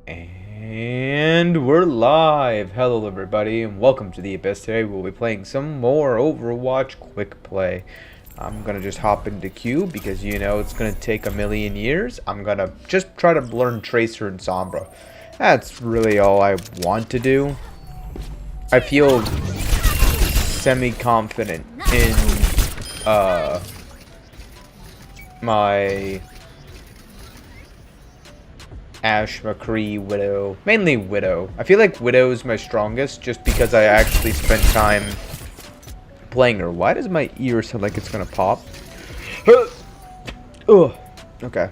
And we're live! Hello everybody and welcome to the Abyss. Today we'll be playing some more Overwatch quick play. I'm gonna just hop into queue because you know it's gonna take a million years. I'm gonna just try to learn Tracer and Sombra. That's really all I want to do. I feel semi-confident in my Ashe, McCree, Widow. Mainly Widow. I feel like Widow is my strongest just because I actually spent time playing her. Why does my ear sound like it's gonna pop? Ugh. Okay.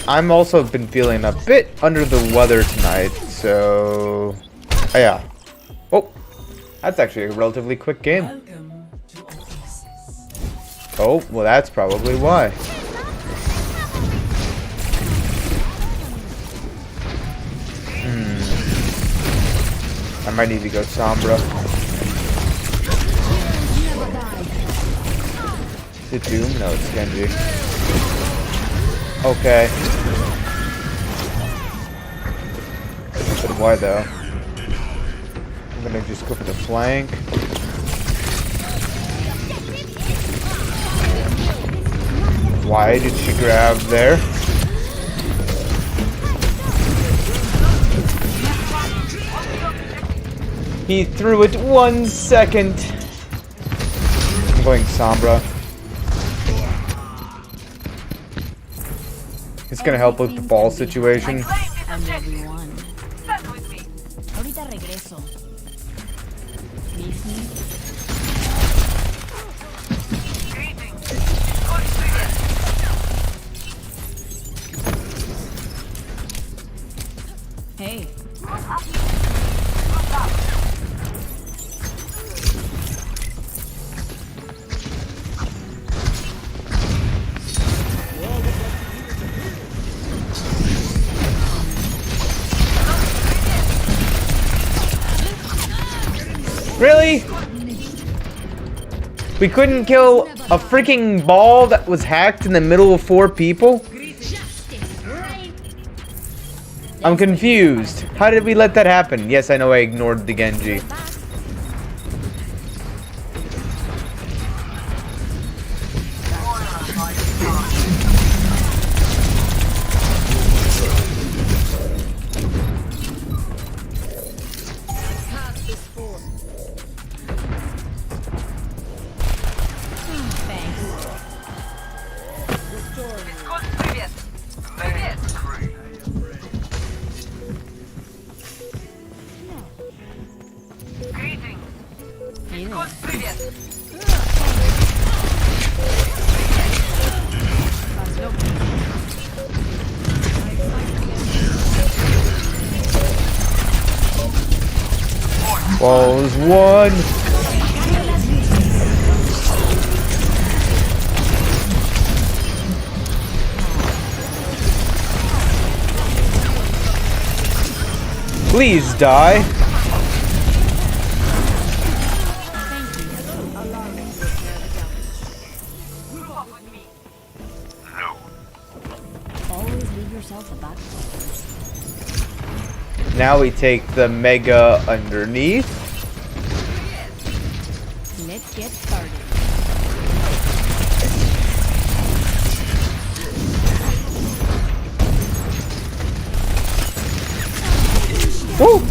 I'm also been feeling a bit under the weather tonight, so yeah. Oh, that's actually a relatively quick game. Oh, well that's probably why. I might need to go Sombra. Is it Doom? No, it's Genji. Okay. But why though? I'm gonna just go for the flank. Why did she grab there? He threw it 1 second. I'm going Sombra. It's gonna help with the ball situation. Hey. Really? We couldn't kill a freaking ball that was hacked in the middle of 4 people? I'm confused. How did we let that happen? Yes, I know I ignored the Genji. Balls one. Please die. Always leave yourself a back. Now we take the Mega underneath. Let's get started. Woo!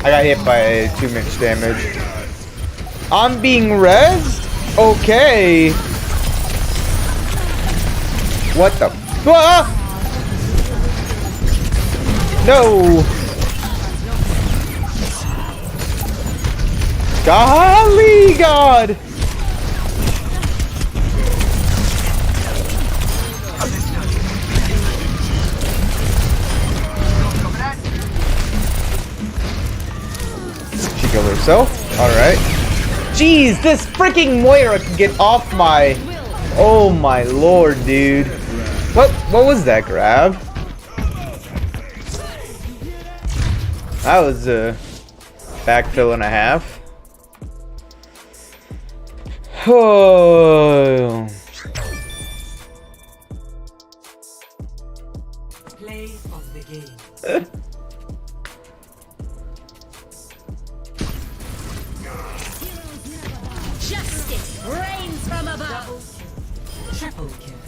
I got hit by too much damage. I'm being rezzed? Okay. What the? Ah! No. Golly God. She killed herself? Alright. Jeez, this freaking Moira can get off my... Oh my lord, dude. What was that grab? That was a backfill and a half. Oh. Play of the game. Justice reigns from above. Triple kill.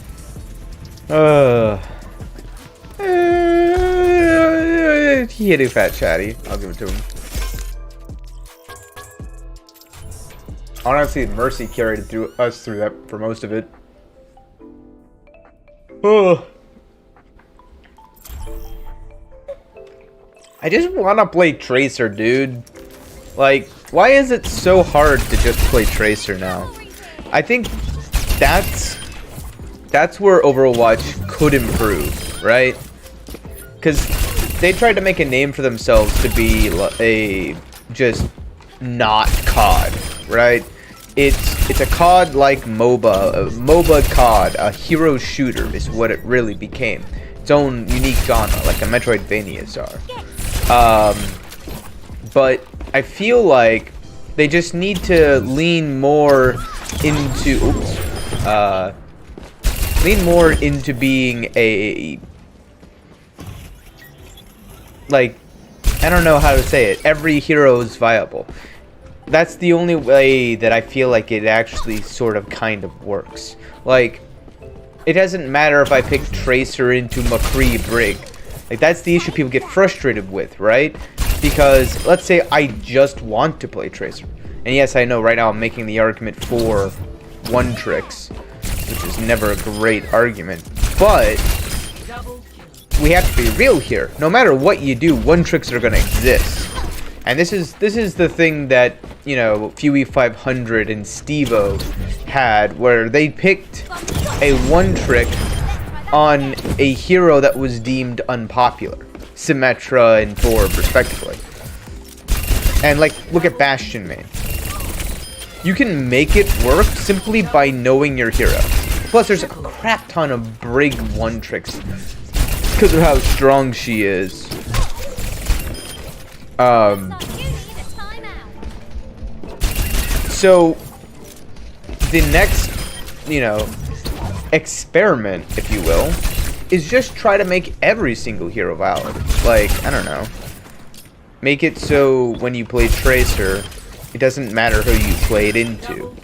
He hit a fat chatty. I'll give it to him. Honestly, Mercy carried us through that for most of it. Oh. I just want to play Tracer, dude. Like, why is it so hard to just play Tracer now? I think that's where Overwatch could improve, right? Because they tried to make a name for themselves to be a just not COD, right? It's a COD-like MOBA, a MOBA COD, a hero shooter is what it really became. Its own unique genre, like the Metroidvanias are. But I feel like they just need to lean more into being a, like, I don't know how to say it. Every hero is viable. That's the only way that I feel like it actually sort of kind of works. Like, it doesn't matter if I pick Tracer into McCree Brig. Like, that's the issue people get frustrated with, right? Because, let's say I just want to play Tracer. And yes, I know right now I'm making the argument for one tricks, which is never a great argument. But we have to be real here. No matter what you do, one tricks are going to exist. And this is the thing that, you know, Fuey 500 and Stevo had, where they picked a one trick on a hero that was deemed unpopular. Symmetra and Thor, respectively. And, like, look at Bastion main. You can make it work simply by knowing your hero. Plus, there's a crap ton of Brig one tricks because of how strong she is. So, the next, you know, experiment, if you will, is just try to make every single hero valid. Like, I don't know. Make it so when you play Tracer, it doesn't matter who you play it into.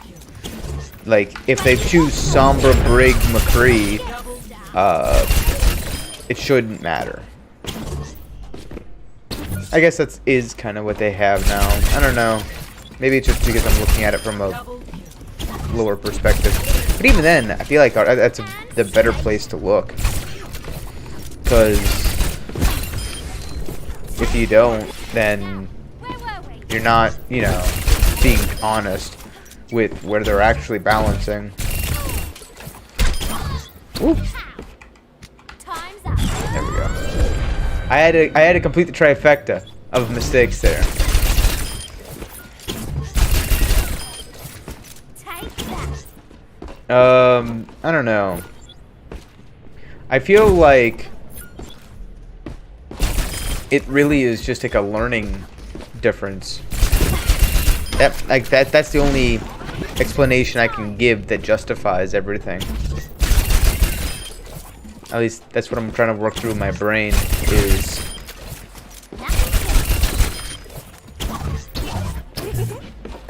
Like, if they choose Sombra, Brig, McCree, it shouldn't matter. I guess that is kind of what they have now. I don't know. Maybe it's just because I'm looking at it from a lower perspective. But even then, I feel like that's the better place to look. Because if you don't, then you're not, you know, being honest with where they're actually balancing. Ooh. There we go. I had to complete the trifecta of mistakes there. I don't know. I feel like it really is just like a learning difference. That's the only explanation I can give that justifies everything. At least that's what I'm trying to work through in my brain is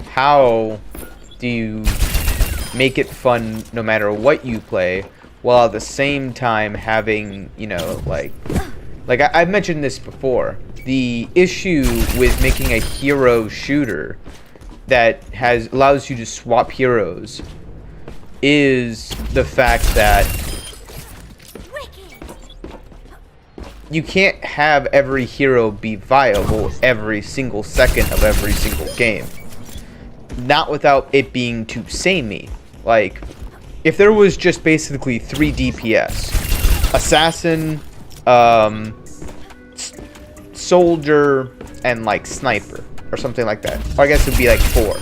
how do you make it fun no matter what you play, while at the same time having, you know, like I've mentioned this before. The issue with making a hero shooter that allows you to swap heroes is the fact that you can't have every hero be viable every single second of every single game. Not without it being too samey. Like, if there was just basically 3 DPS, assassin, soldier, and like sniper, or something like that. Or I guess it would be like 4.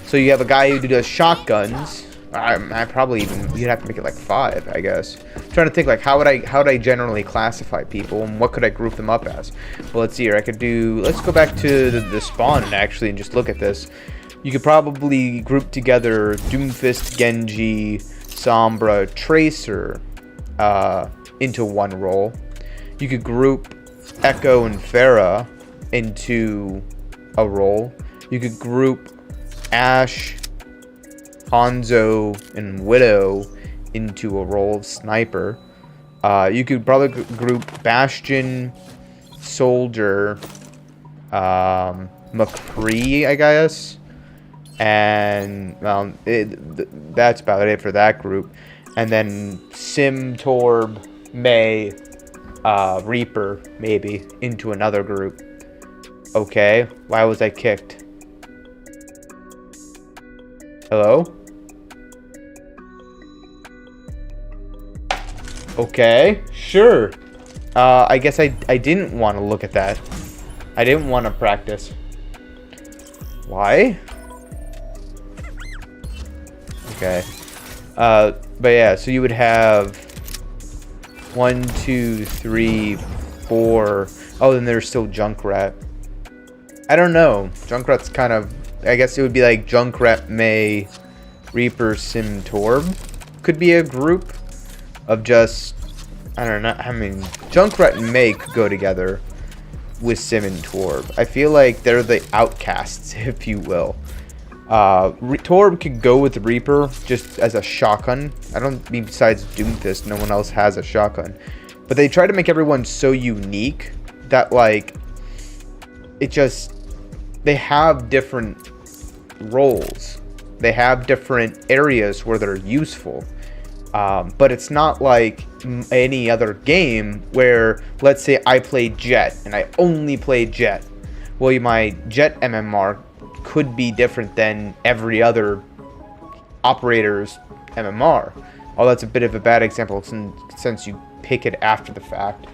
So you have a guy who does shotguns. I probably even, you'd have to make it like 5, I guess, trying to think like how would I generally classify people and what could I group them up as. Well, let's see here. I could do. Let's go back to the spawn actually and just look at this. You could probably group together Doomfist, Genji, Sombra, Tracer into one role. You could group Echo and Pharah into a role. You could group Ashe, Hanzo, and Widow into a role of Sniper. You could probably group Bastion, Soldier, McCree, I guess. And well, that's about it for that group. And then Sim, Torb, Mei, Reaper, maybe, into another group. Okay, why was I kicked? Hello? Okay, sure. I guess I didn't want to look at that. I didn't want to practice. Why? Okay. But yeah, so you would have 1, 2, 3, 4. Oh, then there's still Junkrat. I don't know. Junkrat's kind of... I guess it would be like Junkrat, Mei, Reaper, Sim, Torb. Could be a group of just... I don't know. I mean, Junkrat and Mei could go together with Sim and Torb. I feel like they're the outcasts, if you will. Torb could go with Reaper just as a shotgun. I don't mean besides Doomfist, no one else has a shotgun. But they try to make everyone so unique that, like, it just... They have different roles. They have different areas where they're useful. But it's not like any other game where, let's say I play Jet and I only play Jet. Well, my Jet MMR could be different than every other operator's MMR. Oh, that's a bit of a bad example since you pick it after the fact.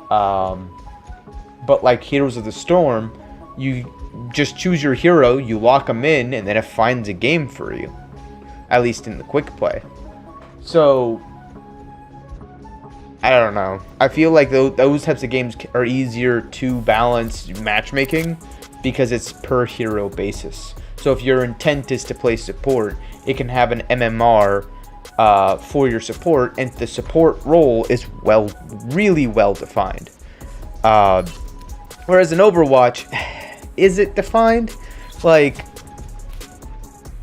But like Heroes of the Storm, you just choose your hero, you lock them in, and then it finds a game for you. At least in the quick play. So, I don't know. I feel like those types of games are easier to balance matchmaking because it's per hero basis. So if your intent is to play support, it can have an MMR for your support, and the support role is really well defined. Whereas in Overwatch, is it defined? Like,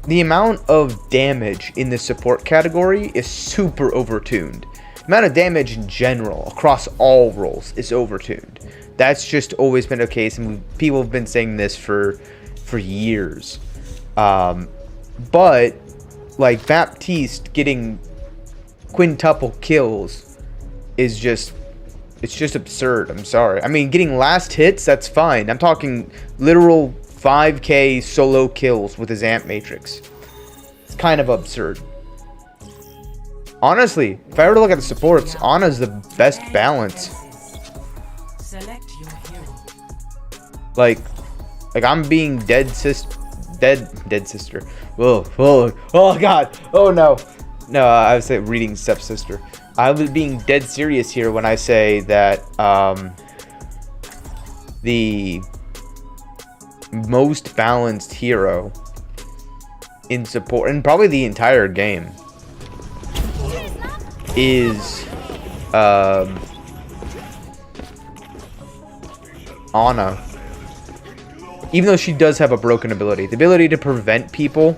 the amount of damage in the support category is super overtuned. The amount of damage in general across all roles is overtuned. That's just always been the case, and people have been saying this for years. But like Baptiste getting quintuple kills is just... It's just absurd. I'm sorry. I mean, getting last hits, that's fine. I'm talking literal 5k solo kills with his amp matrix. It's kind of absurd. Honestly, if I were to look at the supports, Ana's the best balance. Select your hero. Like I'm being dead sister. Oh god. Oh no. No, I was reading stepsister. I was being dead serious here when I say that the most balanced hero in support, and probably the entire game, is Ana. Even though she does have a broken ability. The ability to prevent people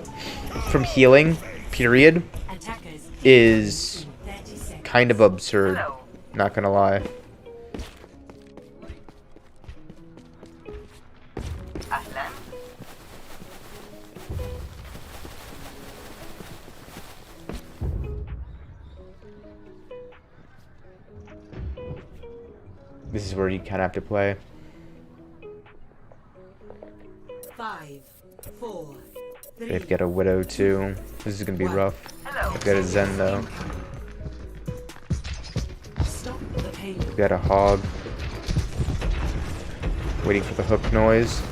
from healing, period, is kind of absurd. Not gonna lie. This is where you kind of have to play. 5, 4, 3. They've got a Widow too. This is gonna be rough. I've got a Zen though. We've got a Hog. Waiting for the hook noise.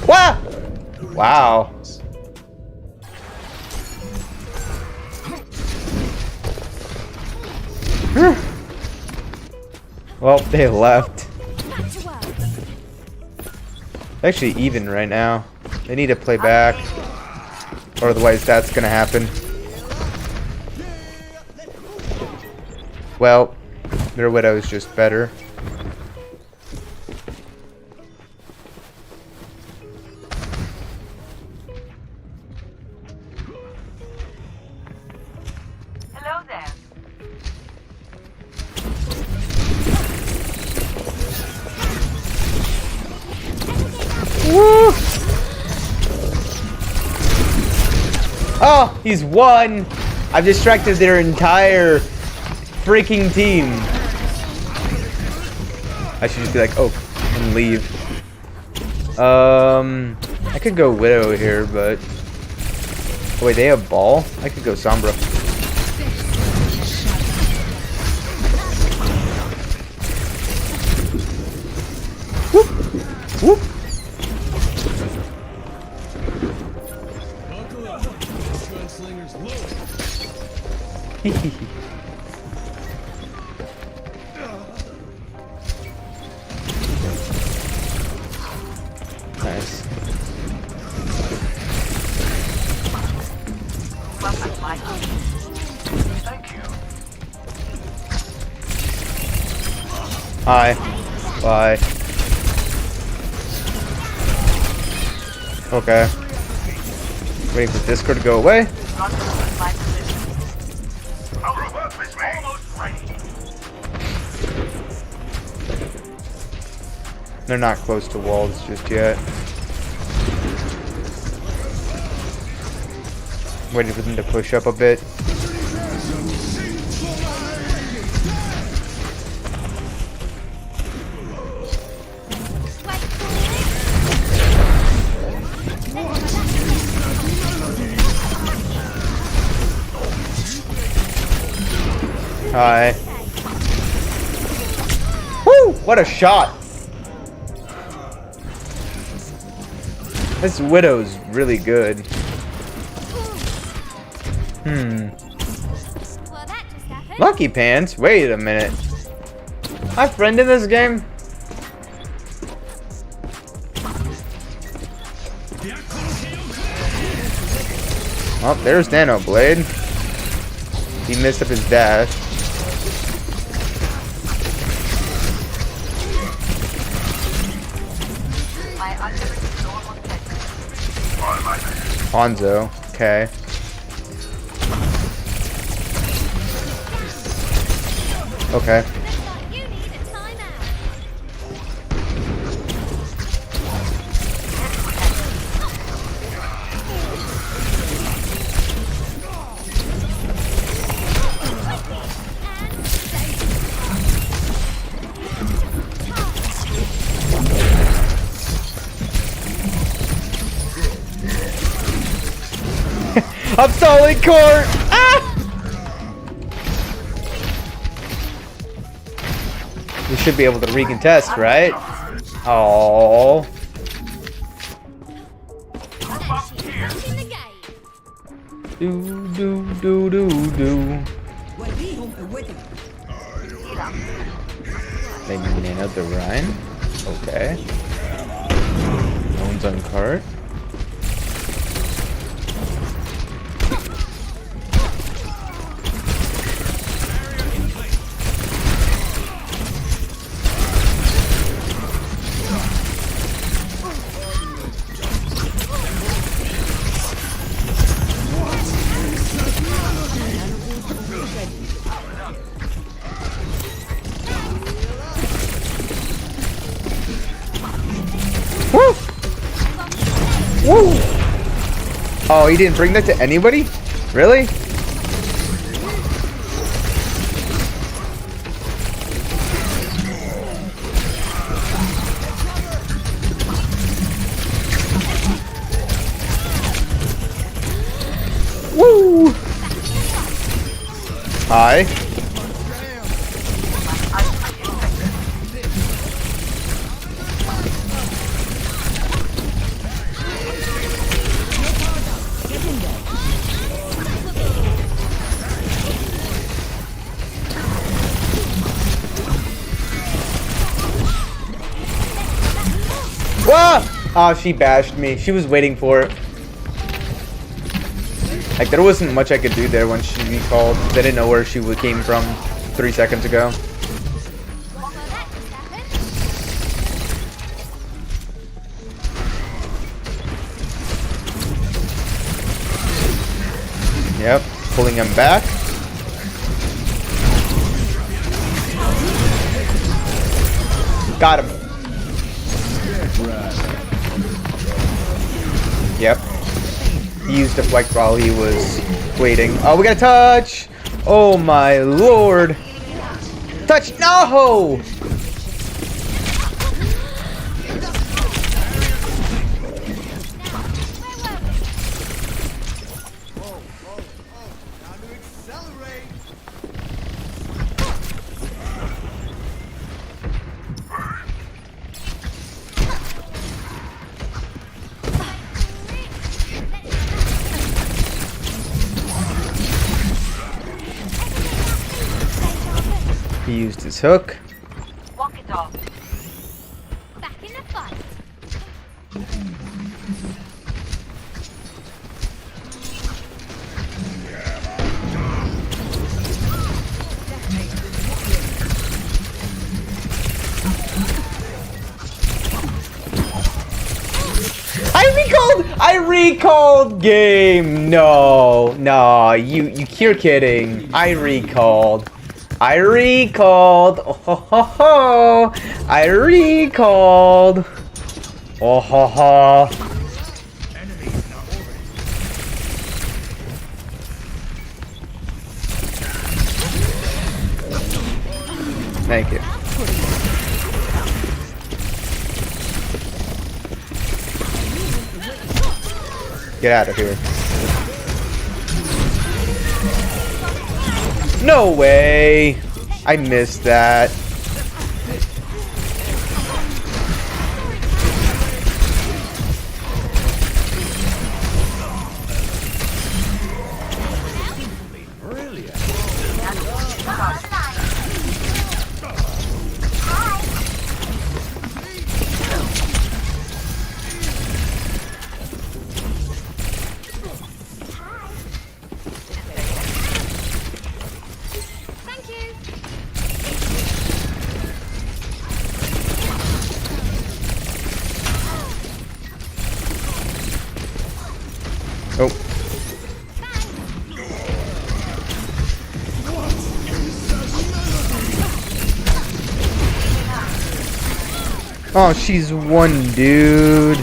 Wow! Wow. Well, they left. Back to work. Actually, even right now. They need to play back, or otherwise that's gonna happen. Well, their Widow is just better. Hello there. Woo! Oh, he's won! I've distracted their entire freaking team. I should just be like, oh, and leave. I could go Widow here, but... Oh, wait, they have Ball? I could go Sombra. Whoop! Whoop! Nice. Thank you. Hi. Bye. Okay. Waiting for Discord to go away. They're not close to walls just yet. Waiting for them to push up a bit. Hi. Woo! What a shot! This Widow's really good. Well, that just happened. Lucky Pants? Wait a minute. My friend in this game? Oh, there's Nano Blade. He missed up his dash. Hanzo, okay. Okay. Looks like you need a timeout. I'm stalling court! Ah! We should be able to recontest, right? Oh. In the game. Do. Maybe Nano the Rhine. Okay. No one's on cart. Woo! Woo! Oh, he didn't bring that to anybody? Really? Woo! Hi. Whoa! Oh, she bashed me. She was waiting for it. Like, there wasn't much I could do there when she recalled. I didn't know where she came from 3 seconds ago. Well, that just happened. Yep, pulling him back. Got him. Yep. He used deflect while he was waiting. Oh, we got a touch! Oh my lord! Touch! No! He used his hook. Walk it off. Back in the fight. I recalled game. No, you're kidding. I recalled. Oh, ho, ho, ho. I recalled. Oh, ho, ho. Thank you. Get out of here. No way! I missed that. Thank you. Oh. Oh, she's one dude.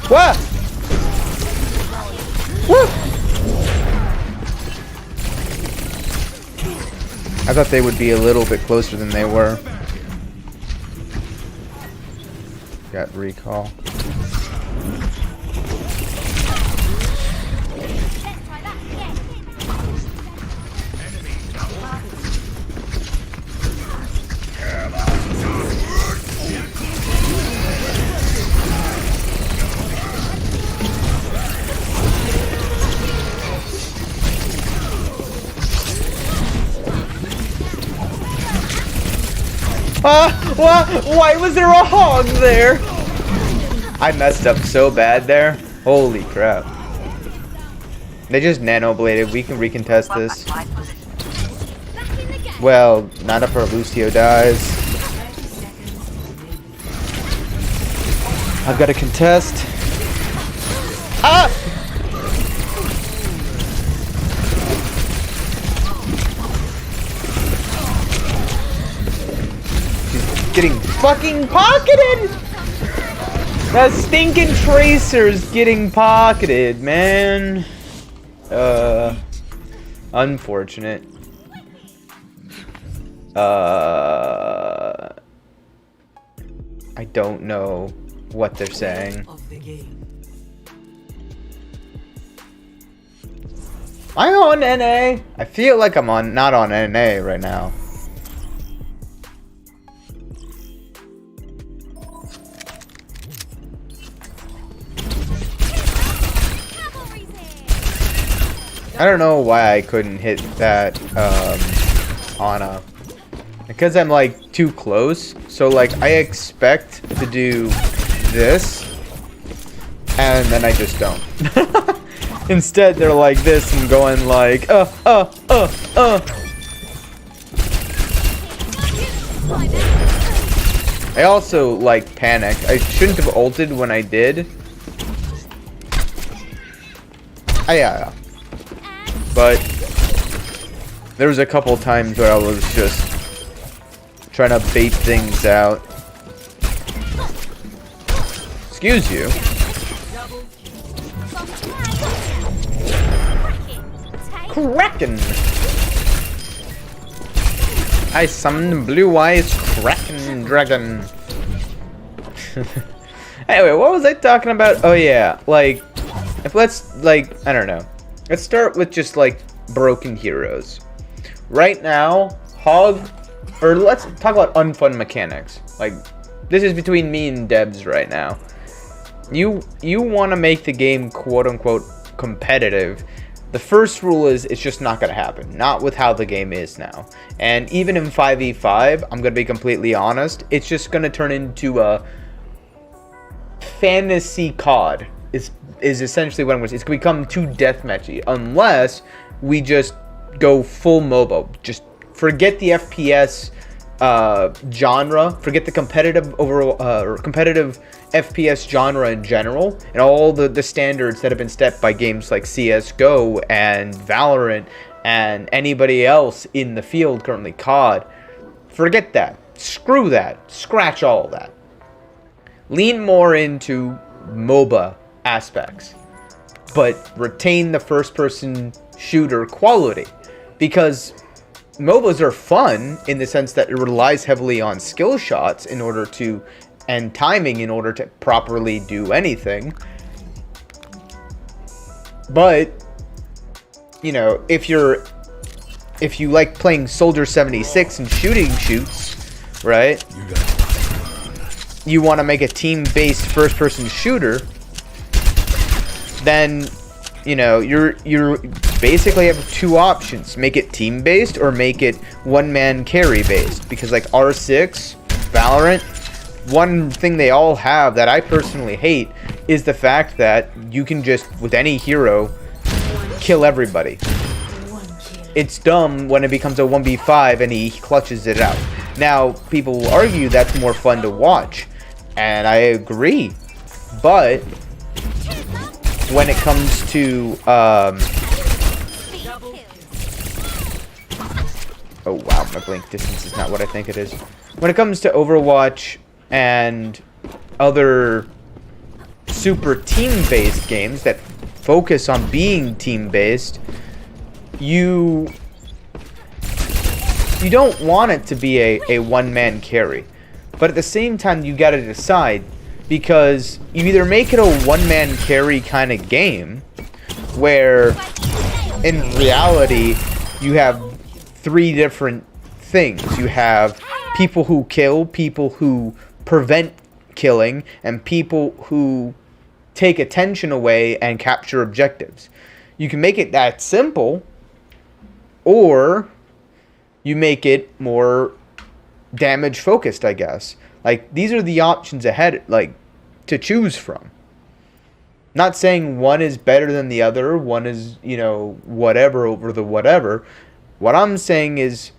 What? Woo! I thought they would be a little bit closer than they were. Got recall. Let's try that again. Why was there a hog there? I messed up so bad there. Holy crap. They just nano bladed. We can recontest this. Back in the game. Well, not if our Lucio dies. I've got to contest. Ah! She's getting fucking pocketed! That stinking Tracer's getting pocketed, man. Unfortunate. I don't know what they're saying. Am I on NA? I feel like I'm not on NA right now. Cavalry's here. I don't know why I couldn't hit that Ana. because I'm like too close, so like I expect to do this, and then I just don't. Instead, they're like this and going like, I also like panicked. I shouldn't have ulted when I did. Yeah. But there was a couple times where I was just trying to bait things out. Excuse you. Kraken! I summoned Blue Eyes Kraken Dragon. Anyway, what was I talking about? Oh yeah, like, let's start with just like broken heroes. Right now, let's talk about unfun mechanics. Like, this is between me and Debs right now. You want to make the game quote unquote competitive. The first rule is it's just not going to happen. Not with how the game is now. And even in 5v5, I'm going to be completely honest, it's just going to turn into a fantasy COD. Is essentially what I'm going to say. It's going to become too deathmatchy unless we just go full MOBA. Just forget the FPS genre, forget the competitive competitive FPS genre in general, and all the standards that have been set by games like CS:GO and Valorant and anybody else in the field currently, COD. Forget that. Screw that. Scratch all of that. Lean more into MOBA aspects, but retain the first-person shooter quality, because MOBAs are fun in the sense that it relies heavily on skill shots in order to, and timing in order to properly do anything. But, you know, if you like playing Soldier 76 and shooting shoots, right? You want to make a team-based first-person shooter, then, you know, you're basically have two options: make it team-based or make it one-man carry-based. Because like R6, Valorant, one thing they all have that I personally hate is the fact that you can just, with any hero, kill everybody. It's dumb when it becomes a 1v5 and he clutches it out. Now, people will argue that's more fun to watch, and I agree. But when it comes to oh wow, my blink distance is not what I think it is. When it comes to Overwatch and other super team-based games that focus on being team-based, you don't want it to be a one-man carry. But at the same time, you gotta decide, because you either make it a one-man carry kind of game, where in reality you have three different things. You have people who kill, people who prevent killing, and people who take attention away and capture objectives. You can make it that simple, or you make it more damage focused, I guess. Like, these are the options ahead, like, to choose from. Not saying one is better than the other, one is, you know, whatever over the whatever. What I'm saying is,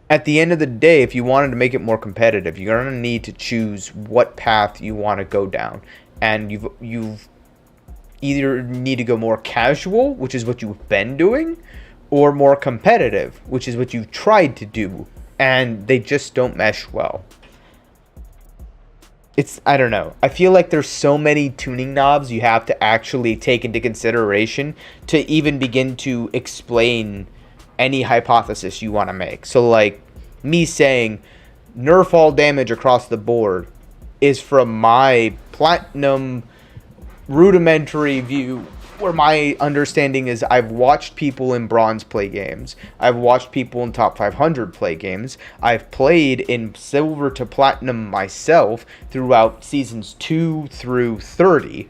at the end of the day, if you wanted to make it more competitive, you're going to need to choose what path you want to go down. And you've either need to go more casual, which is what you've been doing, or more competitive, which is what you've tried to do, and they just don't mesh well. I don't know. I feel like there's so many tuning knobs you have to actually take into consideration to even begin to explain any hypothesis you want to make. So like me saying nerf all damage across the board is from my platinum rudimentary view, where my understanding is I've watched people in bronze play games. I've watched people in top 500 play games. I've played in silver to platinum myself throughout seasons 2 through 30.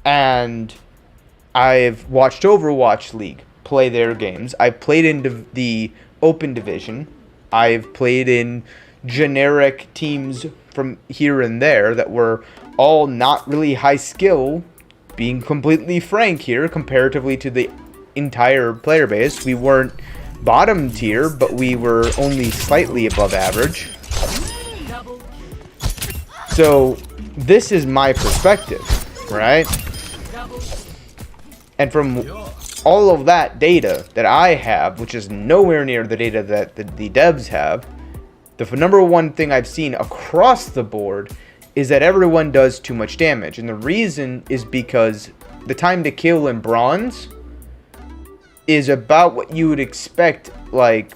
And I've watched Overwatch League play their games. I've played in the open division. I've played in generic teams from here and there that were all not really high skill, being completely frank here, comparatively to the entire player base. We weren't bottom tier, but we were only slightly above average. So this is my perspective, right? And from all of that data that I have, which is nowhere near the data that the devs have, the number one thing I've seen across the board is that everyone does too much damage. And the reason is because the time to kill in bronze is about what you would expect, like,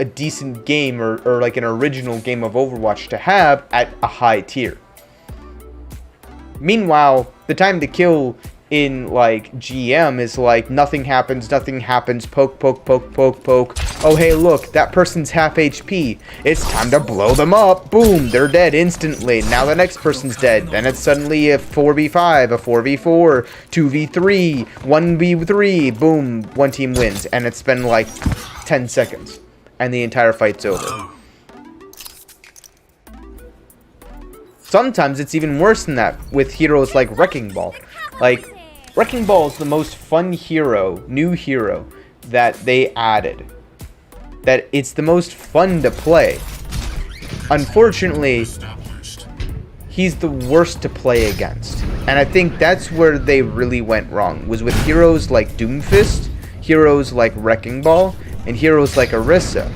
a decent game or like an original game of Overwatch to have at a high tier. Meanwhile, the time to kill in like GM is like nothing happens, poke, poke, poke, poke, poke. Oh hey, look, that person's half HP. It's time to blow them up. Boom, they're dead instantly. Now the next person's dead. Then it's suddenly a 4v5, a 4v4, 2v3, 1v3. Boom, one team wins. And it's been like 10 seconds. And the entire fight's over. Sometimes it's even worse than that with heroes like Wrecking Ball. Like, Wrecking Ball is the most fun hero, new hero, that they added. That it's the most fun to play. Unfortunately, he's the worst to play against. And I think that's where they really went wrong, was with heroes like Doomfist, heroes like Wrecking Ball, and heroes like Orisa.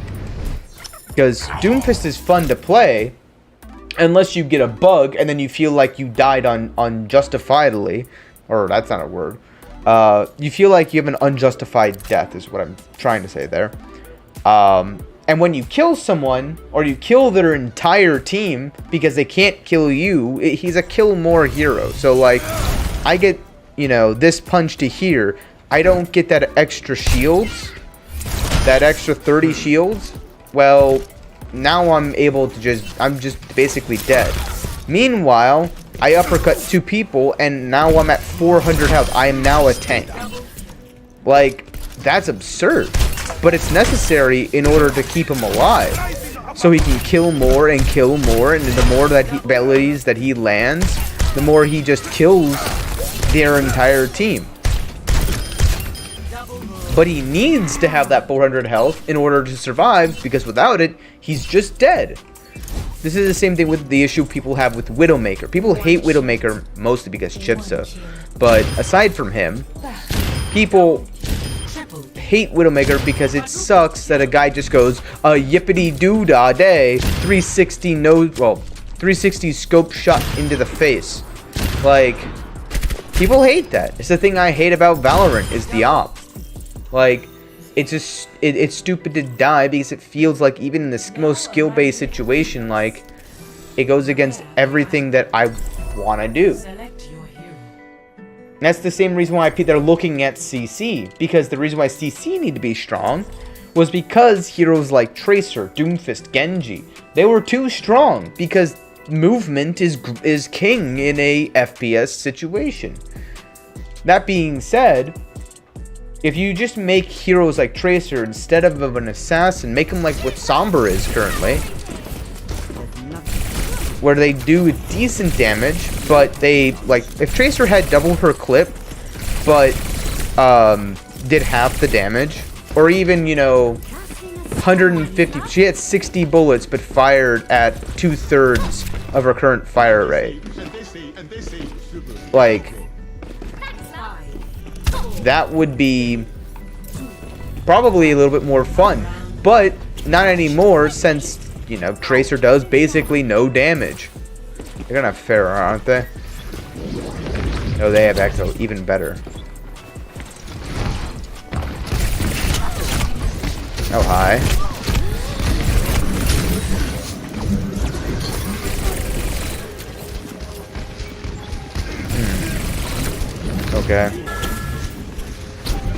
Because Doomfist is fun to play, unless you get a bug and then you feel like you died unjustifiably. Or that's not a word. You feel like you have an unjustified death is what I'm trying to say there. And when you kill someone, or you kill their entire team because they can't kill you, he's a kill more hero. So like, I get, you know, this punch to here. I don't get that extra shields. That extra 30 shields. Well, now I'm able to I'm just basically dead. Meanwhile, I uppercut 2 people, and now I'm at 400 health. I am now a tank. Like, that's absurd. But it's necessary in order to keep him alive. So he can kill more, and the more that abilities that he lands, the more he just kills their entire team. But he needs to have that 400 health in order to survive, because without it, he's just dead. This is the same thing with the issue people have with Widowmaker. People hate Widowmaker mostly because Chipsa. But aside from him, people hate Widowmaker because it sucks that a guy just goes a yippity-doo-dah day, 360 360 scope shot into the face. Like, people hate that. It's the thing I hate about Valorant, is the op. Like, it's just, it's stupid to die because it feels like even in the most skill-based situation, like, it goes against everything that I want to do. And that's the same reason why they're looking at CC. Because the reason why CC need to be strong was because heroes like Tracer, Doomfist, Genji, they were too strong. Because movement is king in a FPS situation. That being said, if you just make heroes like Tracer instead of an assassin, make them like what Sombra is currently, where they do decent damage, but they, like, if Tracer had double her clip, but did half the damage, or even, you know, 150, she had 60 bullets, but fired at 2/3 of her current fire rate. Like, that would be probably a little bit more fun, but not anymore, since, you know, Tracer does basically no damage. They're gonna have Pharah, aren't they? No, they have Exo, even better. Oh, hi. Okay.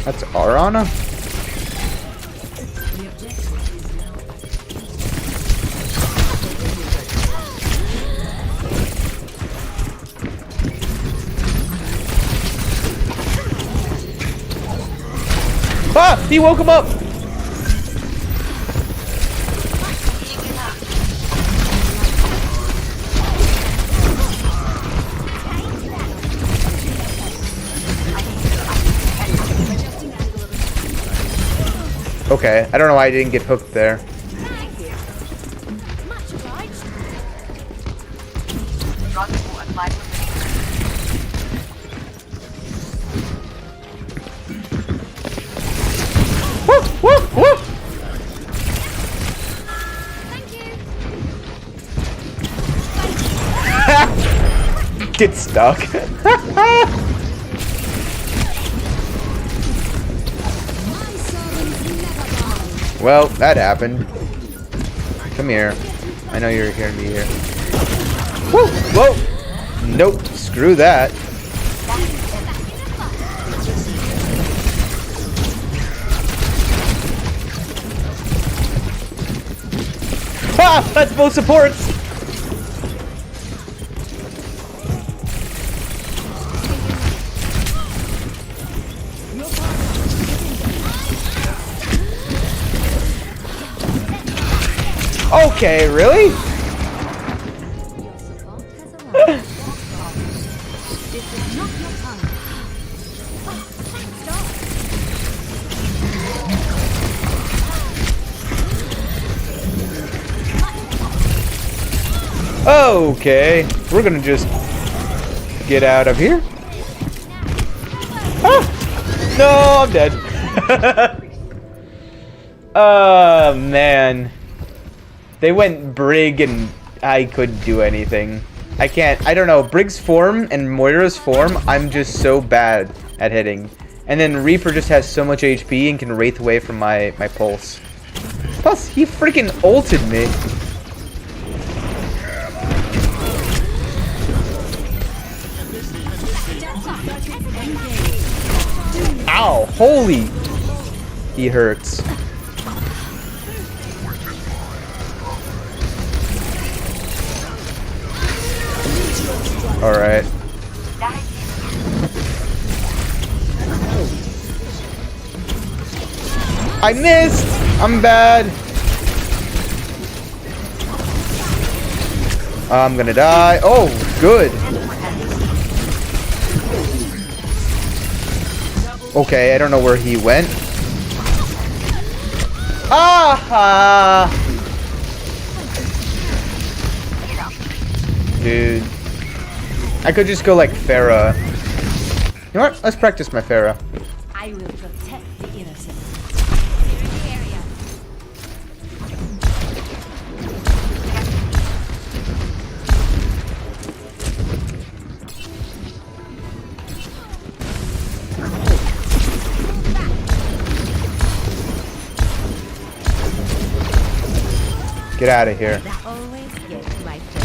That's Arana? Ah! He woke him up! Okay, I don't know why I didn't get hooked there. Thank you. Much obliged. Rendezvous at my position. Woo! Woo! Woo! Thank you. Get stuck. Well, that happened. Come here. I know you're here to be here. Woo! Whoa! Nope. Screw that. Ah! That's both supports! Okay, really? Your support has arrived. This is not your time. Oh, thanks, Doc. Okay, we're gonna just get out of here. Ah! No, I'm dead. Oh, man. They went Brig and I couldn't do anything. I don't know, Brig's form and Moira's form, I'm just so bad at hitting. And then Reaper just has so much HP and can wraith away from my pulse. Plus, he freaking ulted me. Ow, holy. He hurts. Alright. I missed! I'm bad. I'm gonna die. Oh, good. Okay, I don't know where he went. Ah! Dude. I could just go like Pharah. You know what? Let's practice my Pharah. I will protect the innocent. Clear the area. Get out of here. That always gets my face.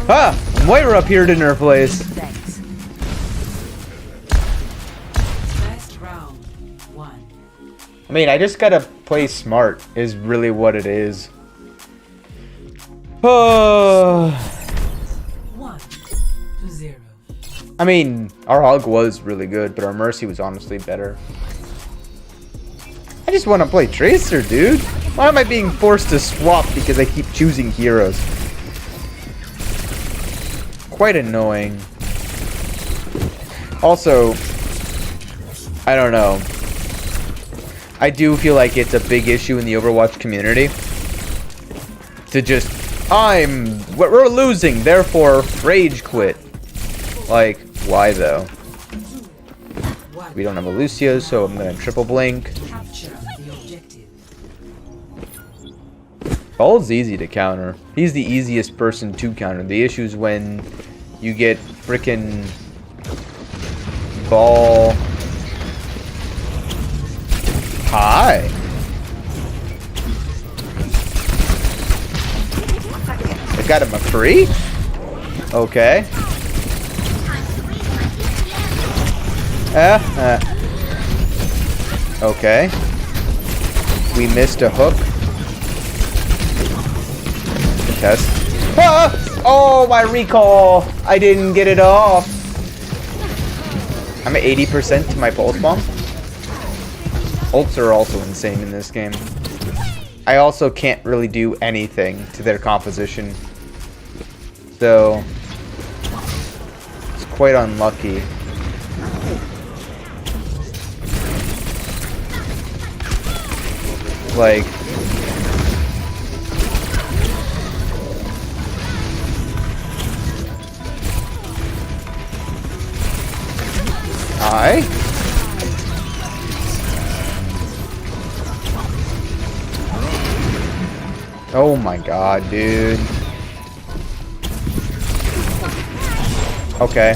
Ah! Moira appeared in her place. Thanks. First round, 1. I mean, I just gotta play smart, is really what it is. Oh. 1-0. I mean, our Hog was really good, but our Mercy was honestly better. I just want to play Tracer, dude. Why am I being forced to swap because I keep choosing heroes? Quite annoying. Also, I don't know. I do feel like it's a big issue in the Overwatch community to just, we're losing, therefore rage quit. Like, why though? We don't have a Lucio, so I'm gonna triple blink. Capture the objective. Ball's easy to counter. He's the easiest person to counter. The issue is when you get frickin' Ball. Hi. got a McCree? Okay. Okay. We missed a hook. Test. Ah! Oh, my recall! I didn't get it off. I'm at 80% to my pulse bomb. Ults are also insane in this game. I also can't really do anything to their composition. So it's quite unlucky. Like, oh my god, dude. Okay.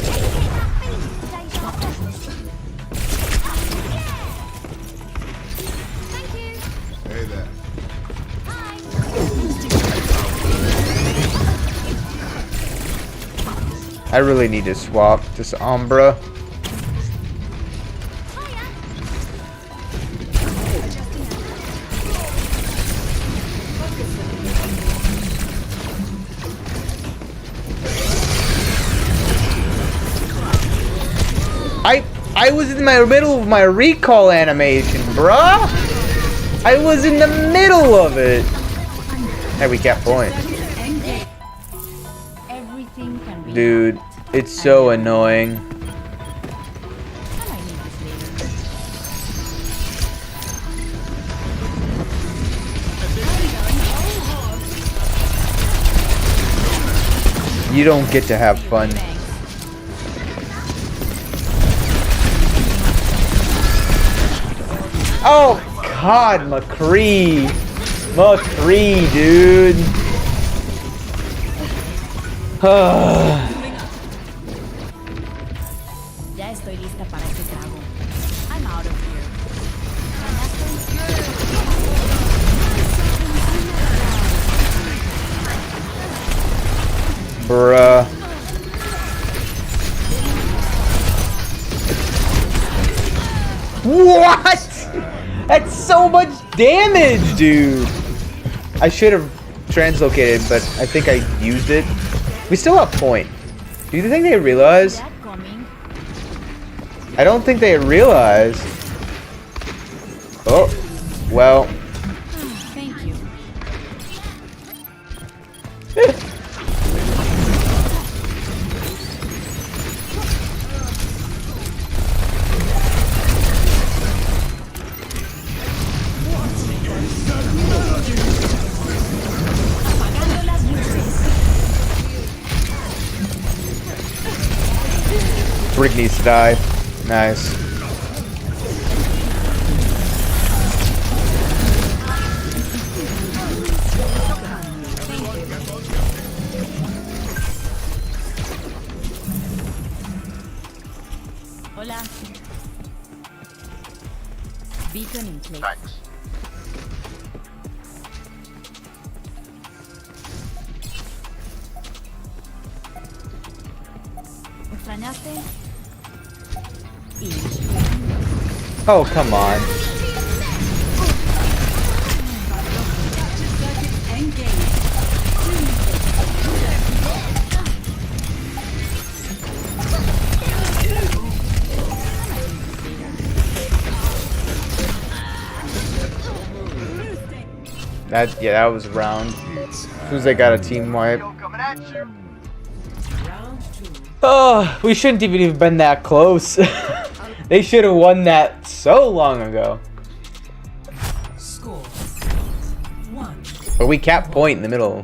Hey there. I really need to swap this Umbra. I was in my middle of my recall animation, bruh. I was in the middle of it. Hey, we got point. Everything can be Dude, it's so annoying. You don't get to have fun. Oh god, McCree. McCree, dude. Ya estoy lista para este trago. I'm out of here. Bruh. What? That's so much damage, dude. I should have translocated, but I think I used it. We still have point. Do you think they realize? I don't think they realize. Oh, well. Thank you. Brick needs to die. Nice. Hola. Beacon in place. Thanks. ¿Me extrañaste? Oh, come on. That was a round. As soon as I got a team wipe. Oh, we shouldn't even have been that close. They should have won that so long ago. Score 1. But we capped point in the middle.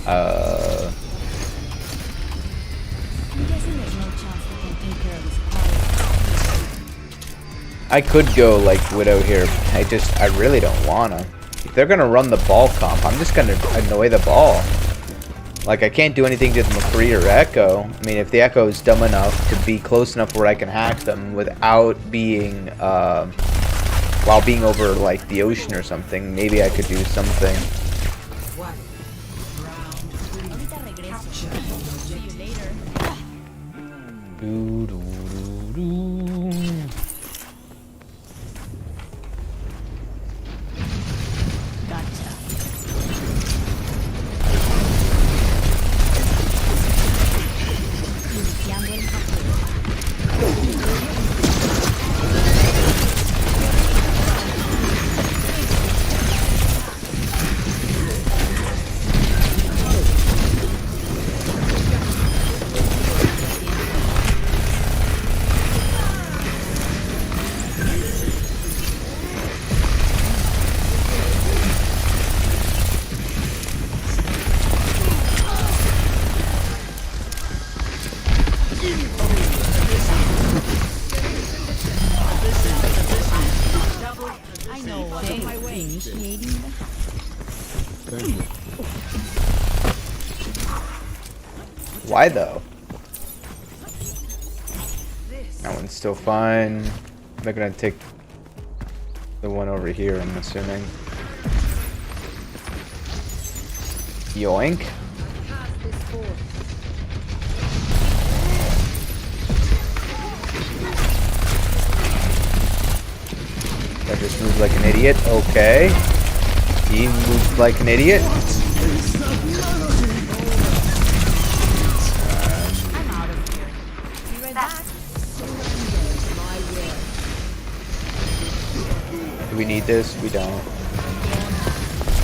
I'm guessing there's no chance they can take care of this party. I could go like Widow here. I really don't wanna. If they're gonna run the ball comp, I'm just gonna annoy the ball. Like, I can't do anything to the McCree or Echo. I mean, if the Echo is dumb enough to be close enough where I can hack them without being while being over like the ocean or something. Maybe I could do something. Ahorita regreso. See you later. Do, do, do, do. Gotcha. Iniciando el papel. I know what my way. Initiating the Why though? That one's still fine. They're gonna take the one over here, I'm assuming. Yoink. I just moved like an idiot. Okay. He moved like an idiot. I'm out of here. Be right back. Do we need this? We don't.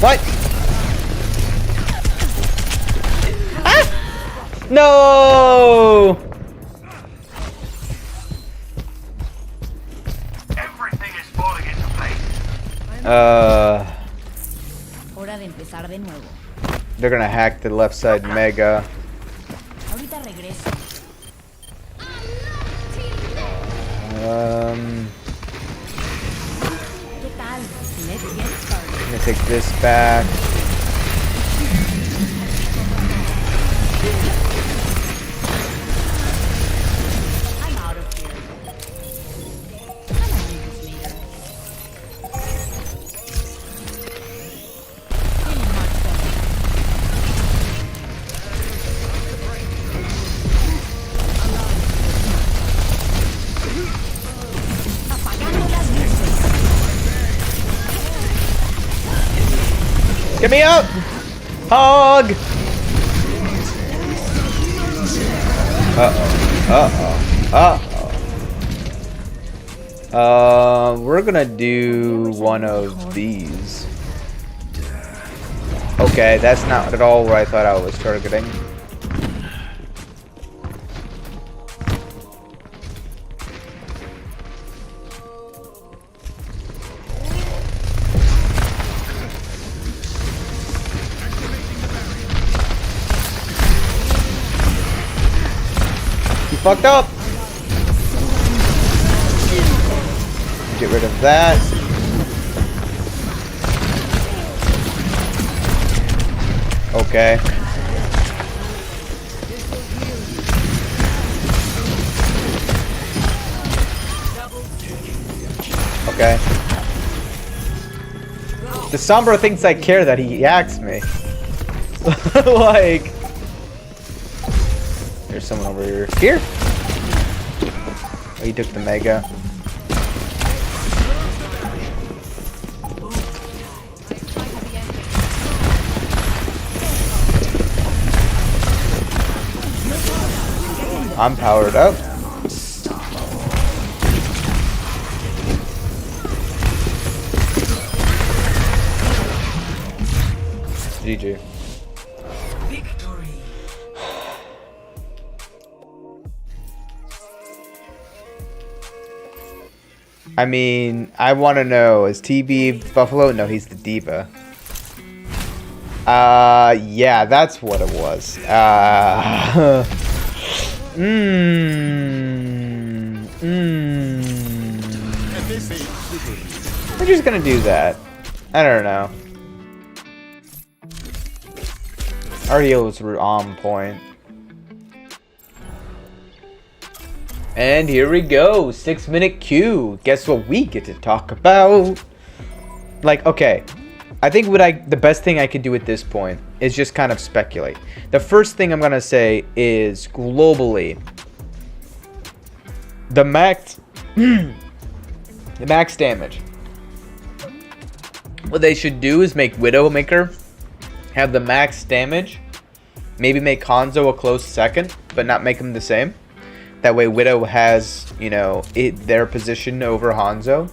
What? Ah! No! Everything is falling into place. Hora de empezar de nuevo. They're gonna hack the left side mega. Ahorita regreso. ¿Qué tal? Let's get started. I'm gonna take this back. I'm out of here. I'm gonna need this later. Feeling much better. Apagando las luces. Get me out! Hog! We're gonna do one of these. Okay, that's not at all where I thought I was targeting. You fucked up! Get rid of that. Okay. Okay. The Sombra thinks I care that he hacks me. Like... There's someone over here. Here! Oh, he took the mega. I'm powered up. GG. Victory. I mean, I want to know, is TB Buffalo? No, he's the diva. Yeah, that's what it was. We're just gonna do that. I don't know. RDO was on point. And here we go, 6-minute queue. Guess what we get to talk about? Like, okay, I think the best thing I could do at this point is just kind of speculate. The first thing I'm gonna say is globally, the max damage. What they should do is make Widowmaker have the max damage. Maybe make Hanzo a close second, but not make them the same. That way Widow has, you know, their position over Hanzo.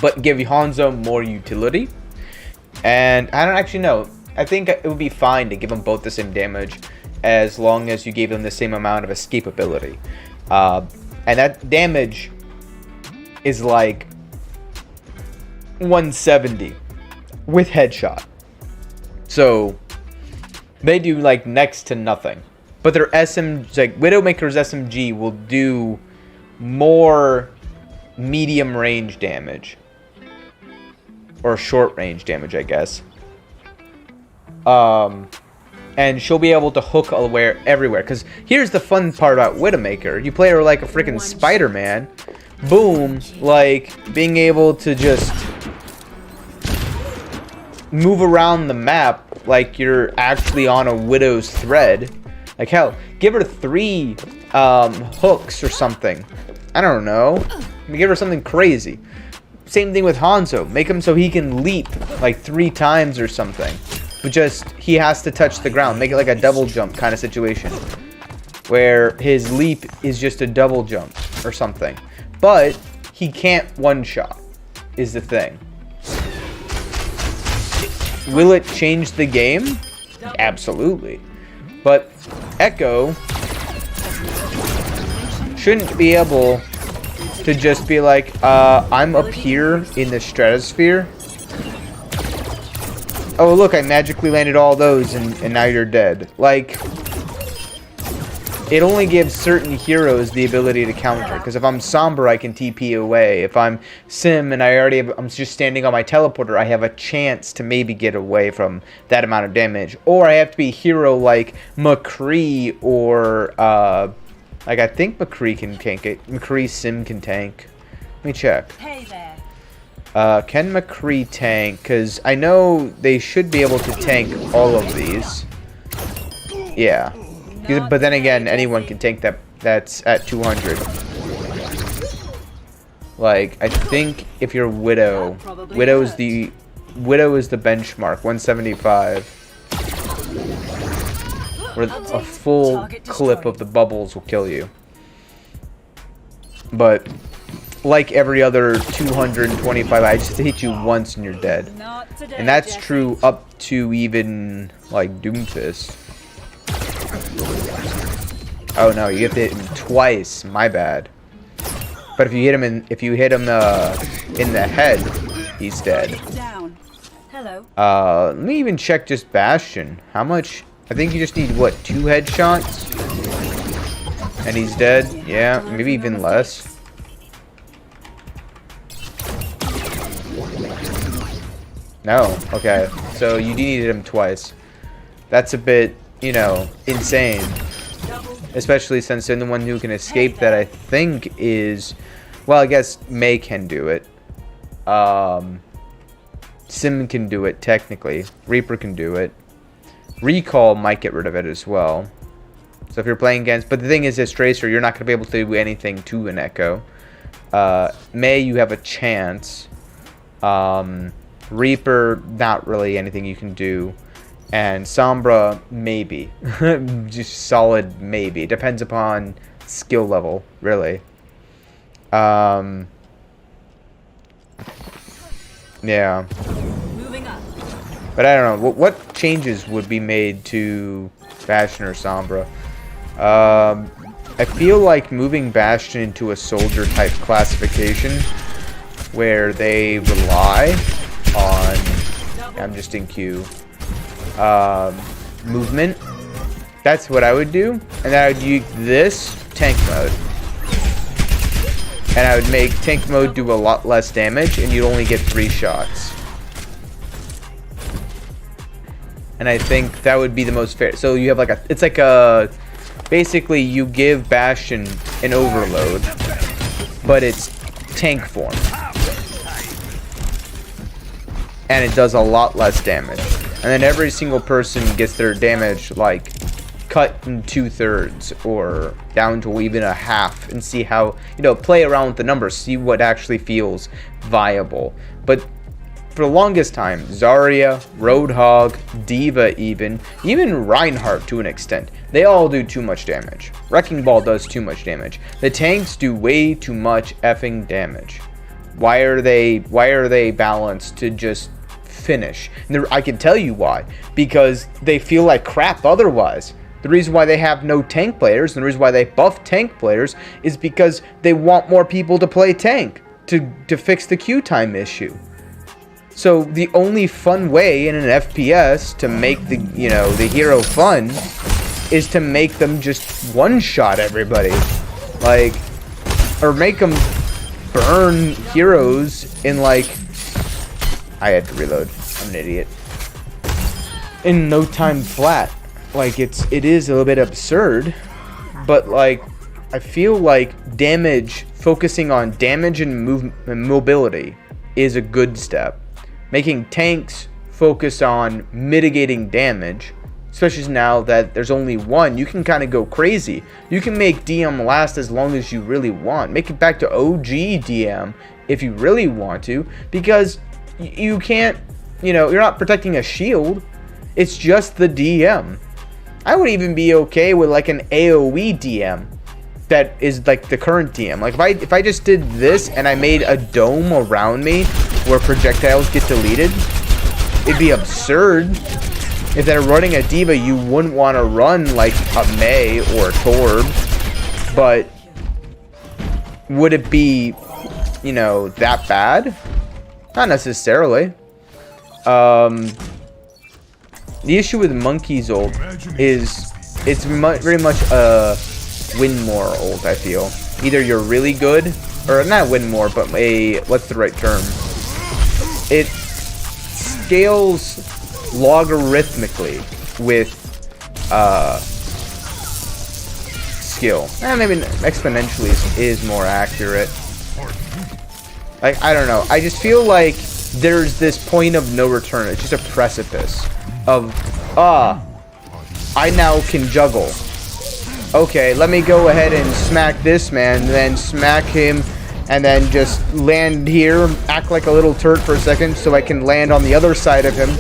But give Hanzo more utility. And I don't actually know. I think it would be fine to give them both the same damage as long as you gave them the same amount of escapability. And that damage is like 170 with headshot. So they do like next to nothing. But their like Widowmaker's SMG will do more medium range damage. Or short range damage, I guess. And she'll be able to hook everywhere. Because here's the fun part about Widowmaker. You play her like a freaking Spider-Man. Boom. Like, being able to just move around the map like you're actually on a Widow's thread. Like, hell, give her 3 hooks or something. I don't know. Give her something crazy. Same thing with Hanzo. Make him so he can leap like 3 times or something. But just, he has to touch the ground. Make it like a double jump kind of situation. Where his leap is just a double jump or something. But he can't one-shot, is the thing. Will it change the game? Absolutely. But Echo shouldn't be able to just be like, I'm up here in the stratosphere. Oh, look, I magically landed all those and now you're dead. Like, it only gives certain heroes the ability to counter. Because if I'm Sombra, I can TP away. If I'm Sim and I'm just standing on my teleporter, I have a chance to maybe get away from that amount of damage. Or I have to be a hero like McCree or, like, I think McCree can tank it. McCree Sim can tank. Let me check. Hey there. Can McCree tank? Because I know they should be able to tank all of these. Yeah. But then again, anyone can tank that's at 200. Like, I think if you're Widow, Widow is the benchmark, 175. Where a full clip of the bubbles will kill you. But like every other 225, I just hit you once and you're dead. And that's true up to even like Doomfist. Oh no, you have to hit him twice. My bad. But if you hit him in the head, he's dead. Hello. Let me even check just Bastion. How much? I think you just need what, 2 headshots? And he's dead. Yeah, maybe even less. No. Okay. So you need him twice. That's a bit, you know, insane. Especially since they're the one who can escape that I think is... Well, I guess Mei can do it. Sim can do it, technically. Reaper can do it. Recall might get rid of it as well. So if you're playing against... But the thing is, as Tracer, you're not going to be able to do anything to an Echo. Mei, you have a chance. Reaper, not really anything you can do. And Sombra, maybe. Just solid maybe. Depends upon skill level, really. Yeah. Moving up. But I don't know. What changes would be made to Bastion or Sombra? I feel like moving Bastion into a soldier type classification where they rely on... I'm just in queue. Movement. That's what I would do. And then I would use this tank mode. And I would make tank mode do a lot less damage, and you'd only get 3 shots. And I think that would be the most fair. So you have like it's like a basically you give Bastion an overload, but it's tank form. And it does a lot less damage. And then every single person gets their damage like cut in 2/3 or down to even a half, and see how, you know, play around with the numbers, see what actually feels viable. But for the longest time, Zarya, Roadhog, D.Va even Reinhardt to an extent, they all do too much damage. Wrecking Ball does too much damage. The tanks do way too much effing damage. Why are they balanced to just finish? And I can tell you why. Because they feel like crap otherwise. The reason why they have no tank players, and the reason why they buff tank players, is because they want more people to play tank to fix the queue time issue. So the only fun way in an FPS to make the, you know, the hero fun is to make them just one-shot everybody. Like, or make them burn heroes in, like, I had to reload. I'm an idiot. In no time flat. Like, it is a little bit absurd, but like, I feel like focusing on damage and mobility is a good step. Making tanks focus on mitigating damage, especially now that there's only one, you can kind of go crazy. You can make DM last as long as you really want. Make it back to OG DM if you really want to, because you can't, you know, you're not protecting a shield. It's just the DM. I would even be okay with like an AoE DM that is like the current DM. Like if I just did this and I made a dome around me where projectiles get deleted, it'd be absurd. If they're running a D.Va, you wouldn't want to run like a Mei or a Torb, but would it be, you know, that bad? Not necessarily. The issue with Monkey's ult is it's very much a win more ult, I feel. Either you're really good, or not win more, but what's the right term? It scales logarithmically with skill. Maybe exponentially is more accurate. Like, I don't know. I just feel like there's this point of no return. It's just a precipice of, I now can juggle. Okay, let me go ahead and smack this man, then smack him, and then just land here, act like a little turret for a second so I can land on the other side of him,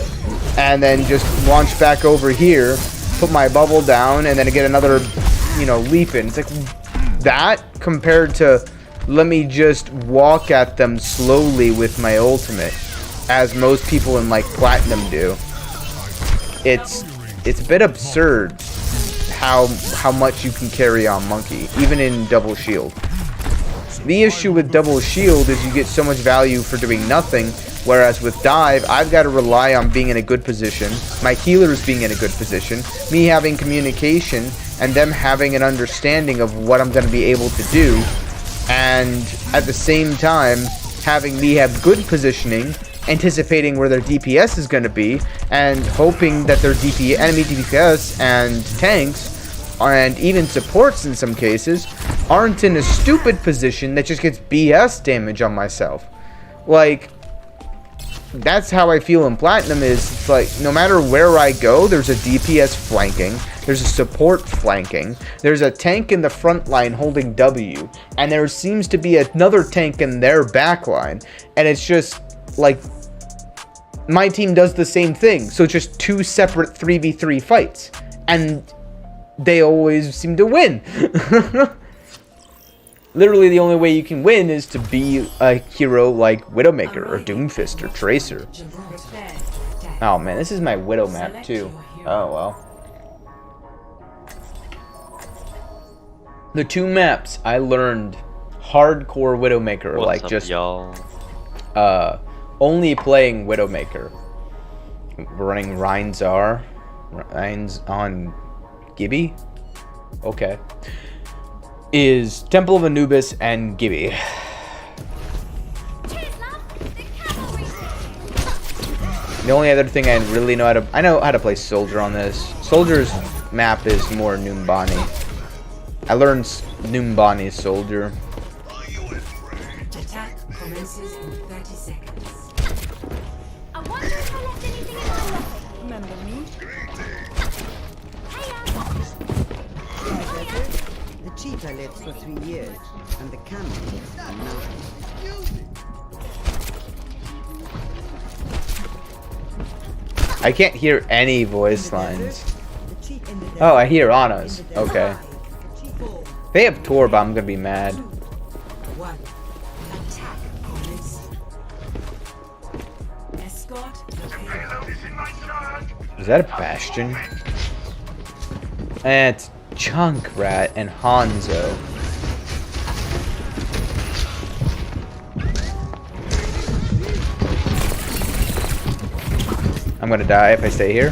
and then just launch back over here, put my bubble down, and then get another, you know, leap in. It's like that compared to let me just walk at them slowly with my ultimate, as most people in like Platinum do. It's a bit absurd how much you can carry on Monkey, even in double shield. The issue with double shield is you get so much value for doing nothing, whereas with dive, I've got to rely on being in a good position, my healers being in a good position, me having communication, and them having an understanding of what I'm going to be able to do, and at the same time, having me have good positioning, anticipating where their DPS is going to be, and hoping that their enemy DPS and tanks, and even supports in some cases, aren't in a stupid position that just gets BS damage on myself. Like, that's how I feel in Platinum. Is it's like, no matter where I go, there's a DPS flanking, there's a support flanking, there's a tank in the front line holding W, and there seems to be another tank in their back line, and it's just like my team does the same thing, so it's just two separate 3v3 fights, and they always seem to win. Literally the only way you can win is to be a hero like Widowmaker or Doomfist or Tracer. Oh man, this is my Widow map too. Oh well. The two maps I learned hardcore Widowmaker, What's like up, just y'all? only playing Widowmaker. Running Rein's on Gibby? Okay. Is Temple of Anubis and Gibby. The only other thing I really know how to... I know how to play Soldier on this. Soldier's map is more Numbani. I learned Numbani's soldier. Attack commences in 30 seconds. I wonder if I left anything in my locker. Remember me? Hey, In the desert, the cheetah lives for 3 years, and the camel for 9. I can't hear any voice lines. In the Oh, I desert, hear Anna's. in the desert, Okay. the cheetah- If they have Torba, I'm gonna be mad. 1. Attack commencing. Escort located. Payload is in my charge. Is that a Bastion? And it's Junkrat and Hanzo. I'm gonna die if I stay here.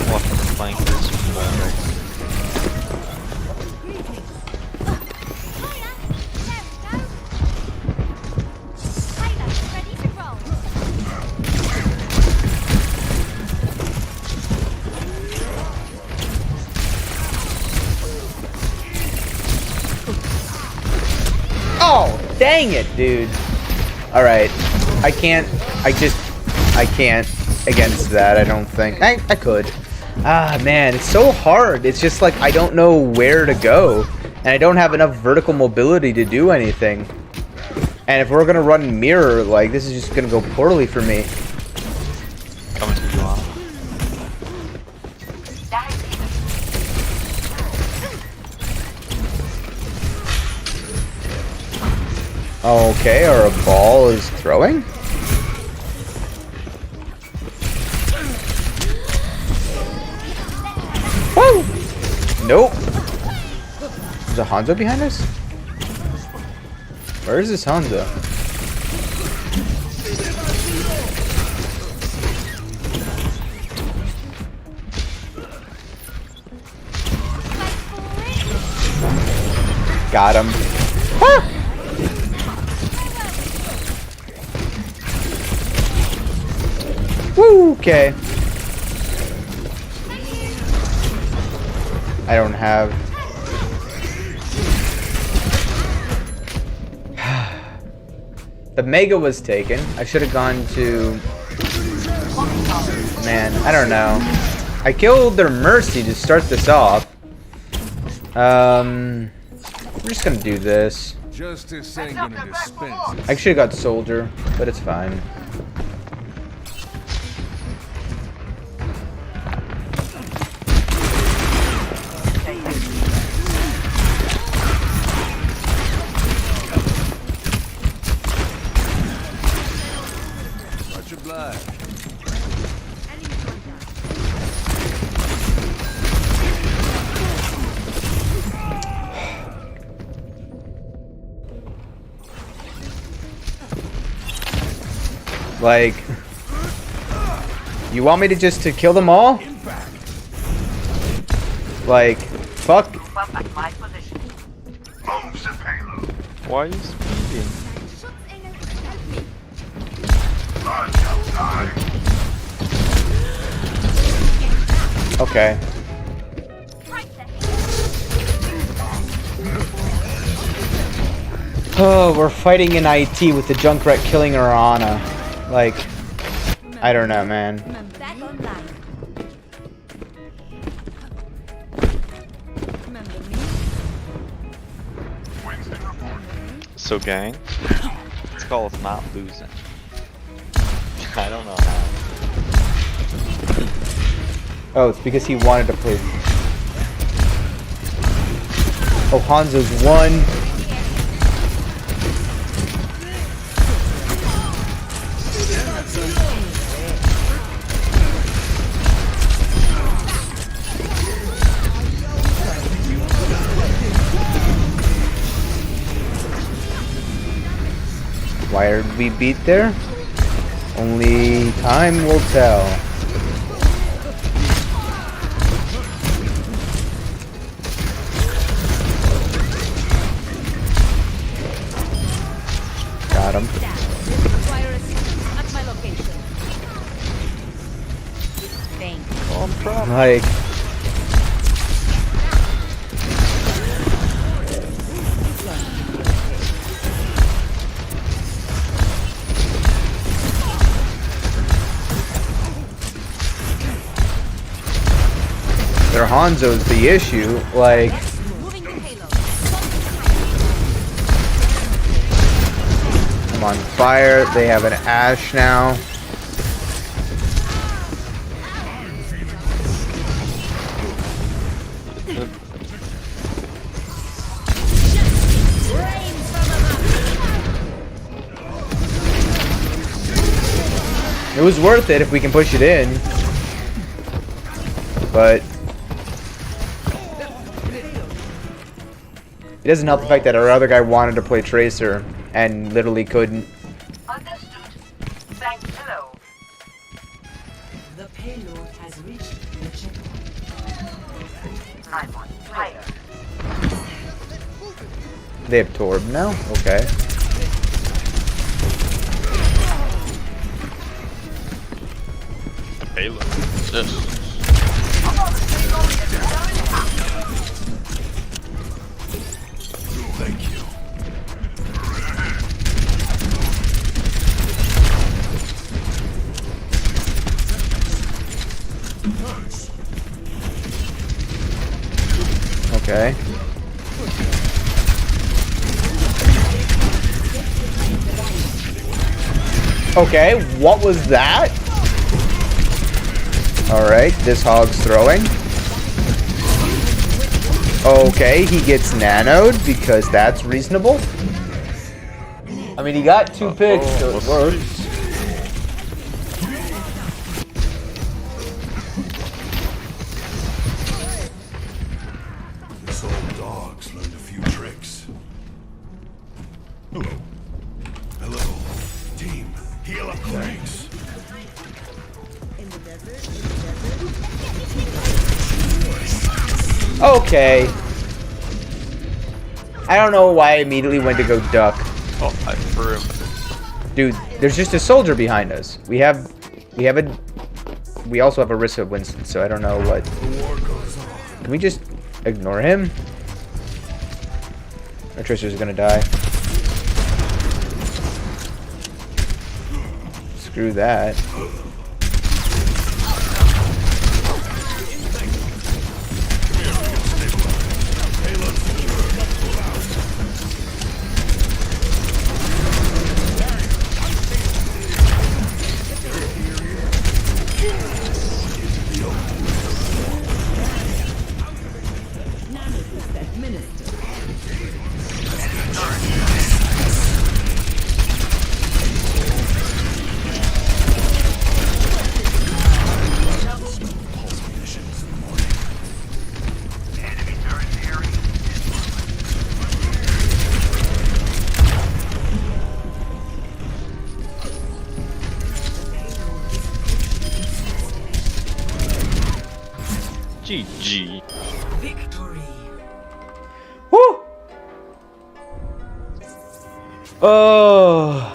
What flankers? ready to roll. Oh, dang it, dude. Alright. I can't against that, I don't think. I could. Ah, man, it's so hard. It's just like I don't know where to go. And I don't have enough vertical mobility to do anything. And if we're gonna run mirror, like, this is just gonna go poorly for me. Coming to you, Anna. Okay, or a ball is throwing? Woo! Nope. Is a Hanzo behind us? Where is this Hanzo? Got him. Ah! Woo, okay. I don't have. The Mega was taken. I should have gone to. Man, I don't know. I killed their Mercy to start this off. We're just gonna do this. Justice ain't gonna dispense. I should have got Soldier, but it's fine. Much obliged. Like, you want me to just kill them all? Like, fuck. Moves the payload. Why are you speeding? Okay. Oh, we're fighting in IT with the Junkrat killing our Ana. Like, I don't know, man. Back online. Remember me? Winston reporting. So, gang, it's called not losing. I don't know how. Oh, it's because he wanted to play. Oh, Hanzo's won. Why did we beat there? Only time will tell. Got him. Require assistance at my location. Thank you. Oh, I'm proud. Like, Their Hanzo's the issue. Like, Moving the payload. I'm on fire. They have an Ashe now. It was worth it if we can push it in, but it doesn't help the fact that our other guy wanted to play Tracer and literally couldn't. Understood. Thanks, hello. The payload has reached the checkpoint. I'm on fire. They have Torb now? Okay. Payload. What's this? Thank you. Okay. Okay, what was that? Alright, this hog's throwing. Okay, he gets nanoed because that's reasonable. I mean, he got 2 picks, so it works. This old dog's learned a few tricks. Hello. Hello. Team, heal up. Thanks. Okay. I don't know why I immediately went to go duck. Oh, I threw him. Dude, there's just a soldier behind us. We also have a risk of Winston, so I don't know what. Can we just ignore him? Our Tracer's gonna die. Screw that. GG. Victory. Woo! Oh,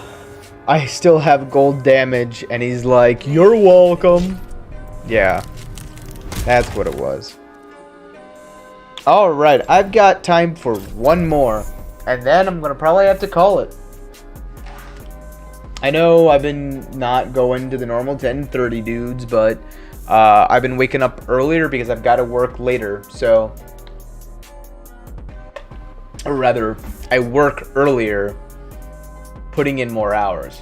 I still have gold damage, and he's like, "You're welcome." Yeah, that's what it was. All right, I've got time for one more, and then I'm gonna probably have to call it. I know I've been not going to the normal 10:30 dudes, but I've been waking up earlier because I've got to work later. So, or rather, I work earlier, putting in more hours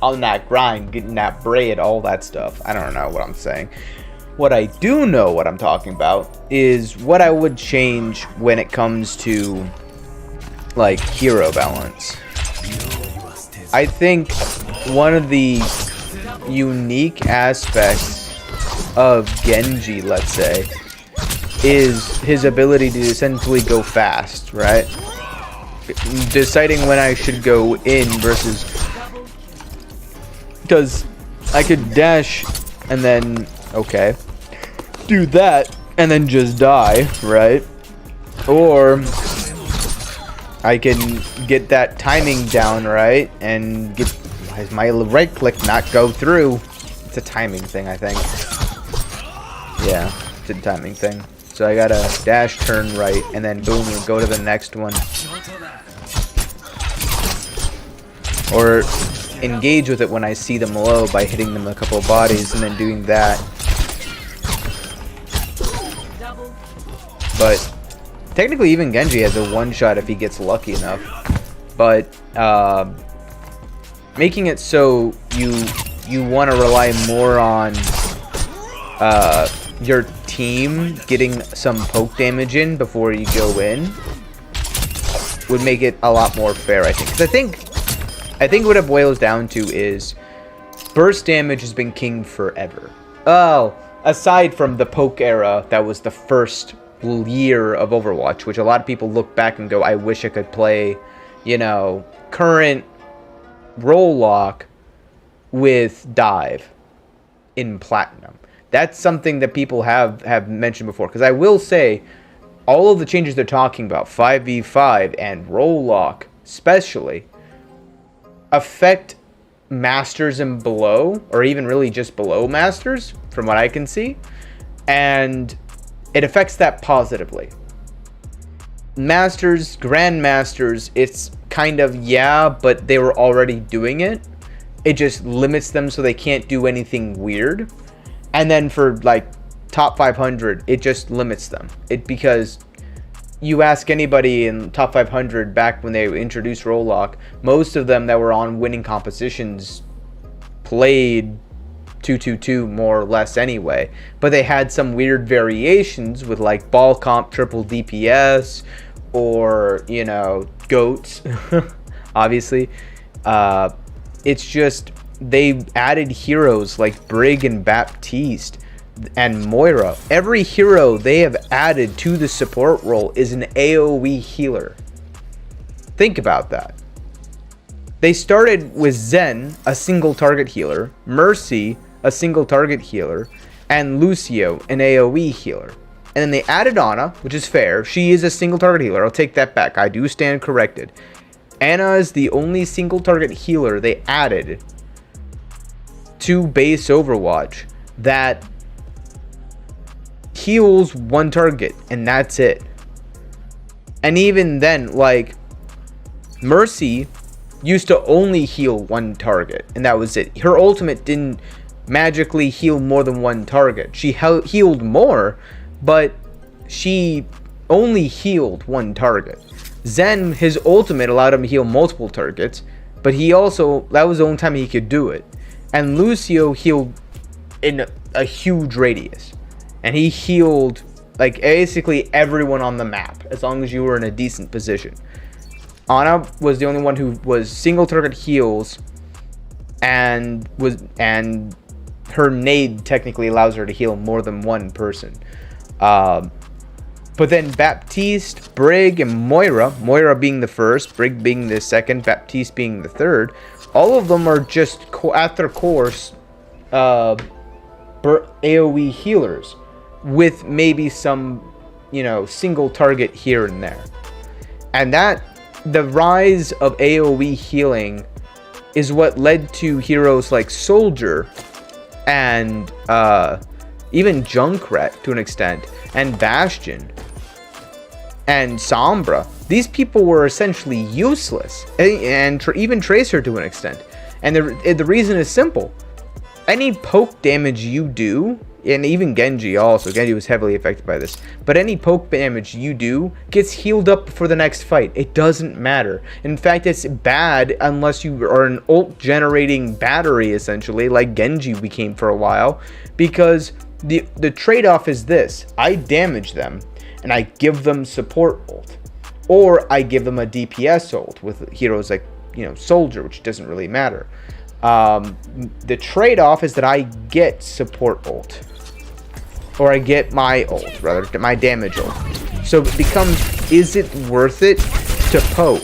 on that grind, getting that braid, all that stuff. I don't know what I'm saying. What I do know what I'm talking about is what I would change when it comes to like hero balance. I think one of the unique aspects of Genji, let's say, is his ability to essentially go fast, right? Deciding when I should go in versus, because I could dash and then, okay, do that and then just die, right? Or I can get that timing down right and get my right click not go through. It's a timing thing, I think. Yeah, it's a timing thing. So I gotta dash, turn right, and then boom, we go to the next one. Or engage with it when I see them low by hitting them a couple of bodies and then doing that. but technically even Genji has a one-shot if he gets lucky enough. But making it so you want to rely more on your team getting some poke damage in before you go in would make it a lot more fair, I think. 'Cause I think what it boils down to is burst damage has been king forever. Oh, aside from the poke era, that was the first year of Overwatch, which a lot of people look back and go, I wish I could play, you know, current roll lock with dive in platinum. That's something that people have mentioned before. Because I will say, all of the changes they're talking about, 5v5 and roll lock especially, affect masters and below, or even really just below masters, from what I can see. And it affects that positively. Masters, grandmasters, it's kind of, yeah, but they were already doing it. It just limits them so they can't do anything weird. And then for like top 500, it just limits them. Because you ask anybody in top 500 back when they introduced roll lock, most of them that were on winning compositions played 2-2-2 more or less anyway, but they had some weird variations with like ball comp triple DPS, or, you know, goats. Obviously it's just they added heroes like Brig and Baptiste and Moira. Every hero they have added to the support role is an AoE healer. Think about that. They started with Zen, a single target healer, Mercy, a single target healer, and Lucio, an AoE healer. And then they added Ana, which is fair. She is a single target healer. I'll take that back. I do stand corrected. Ana is the only single target healer they added to base Overwatch that heals one target, and that's it. And even then, like, Mercy used to only heal one target, and that was it. Her ultimate didn't magically heal more than one target. She healed more, but she only healed one target. Zen, his ultimate allowed him to heal multiple targets, but he also, that was the only time he could do it. And Lucio healed in a huge radius, and he healed like basically everyone on the map as long as you were in a decent position. Ana was the only one who was single target heals, and her nade technically allows her to heal more than one person. But then Baptiste, Brig, and Moira being the first, Brig being the second, Baptiste being the third, all of them are just at their course AoE healers with maybe some, you know, single target here and there. And that, the rise of AoE healing is what led to heroes like Soldier and even Junkrat to an extent, and Bastion and Sombra. These people were essentially useless, and even Tracer to an extent. And the reason is simple. Any poke damage you do, and even Genji also, Genji was heavily affected by this, but any poke damage you do gets healed up for the next fight. It doesn't matter. In fact, it's bad unless you are an ult generating battery, essentially, like Genji became for a while, because the trade-off is this: I damage them and I give them support ult, or I give them a DPS ult with heroes like, you know, Soldier, which doesn't really matter. The trade-off is that I get support ult, or I get my ult, rather, my damage ult. So it becomes, is it worth it to poke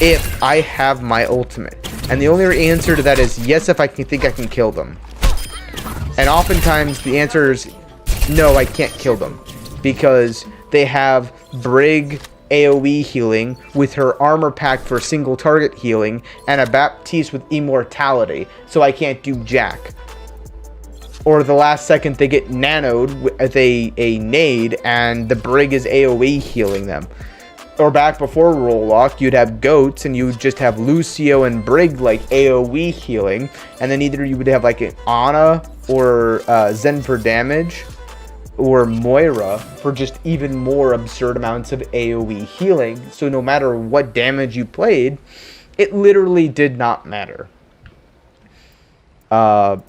if I have my ultimate? And the only answer to that is yes, if I think I can kill them. And oftentimes the answer is no, I can't kill them, because they have Brig AoE healing with her armor pack for single target healing, and a Baptiste with immortality, so I can't do jack. Or the last second they get nanoed with a nade, and the Brig is AoE healing them. Or back before roll lock, you'd have goats, and you would just have Lucio and Brig like AoE healing, and then either you would have like an Ana or Zen for damage, or Moira for just even more absurd amounts of AoE healing. So no matter what damage you played, it literally did not matter. That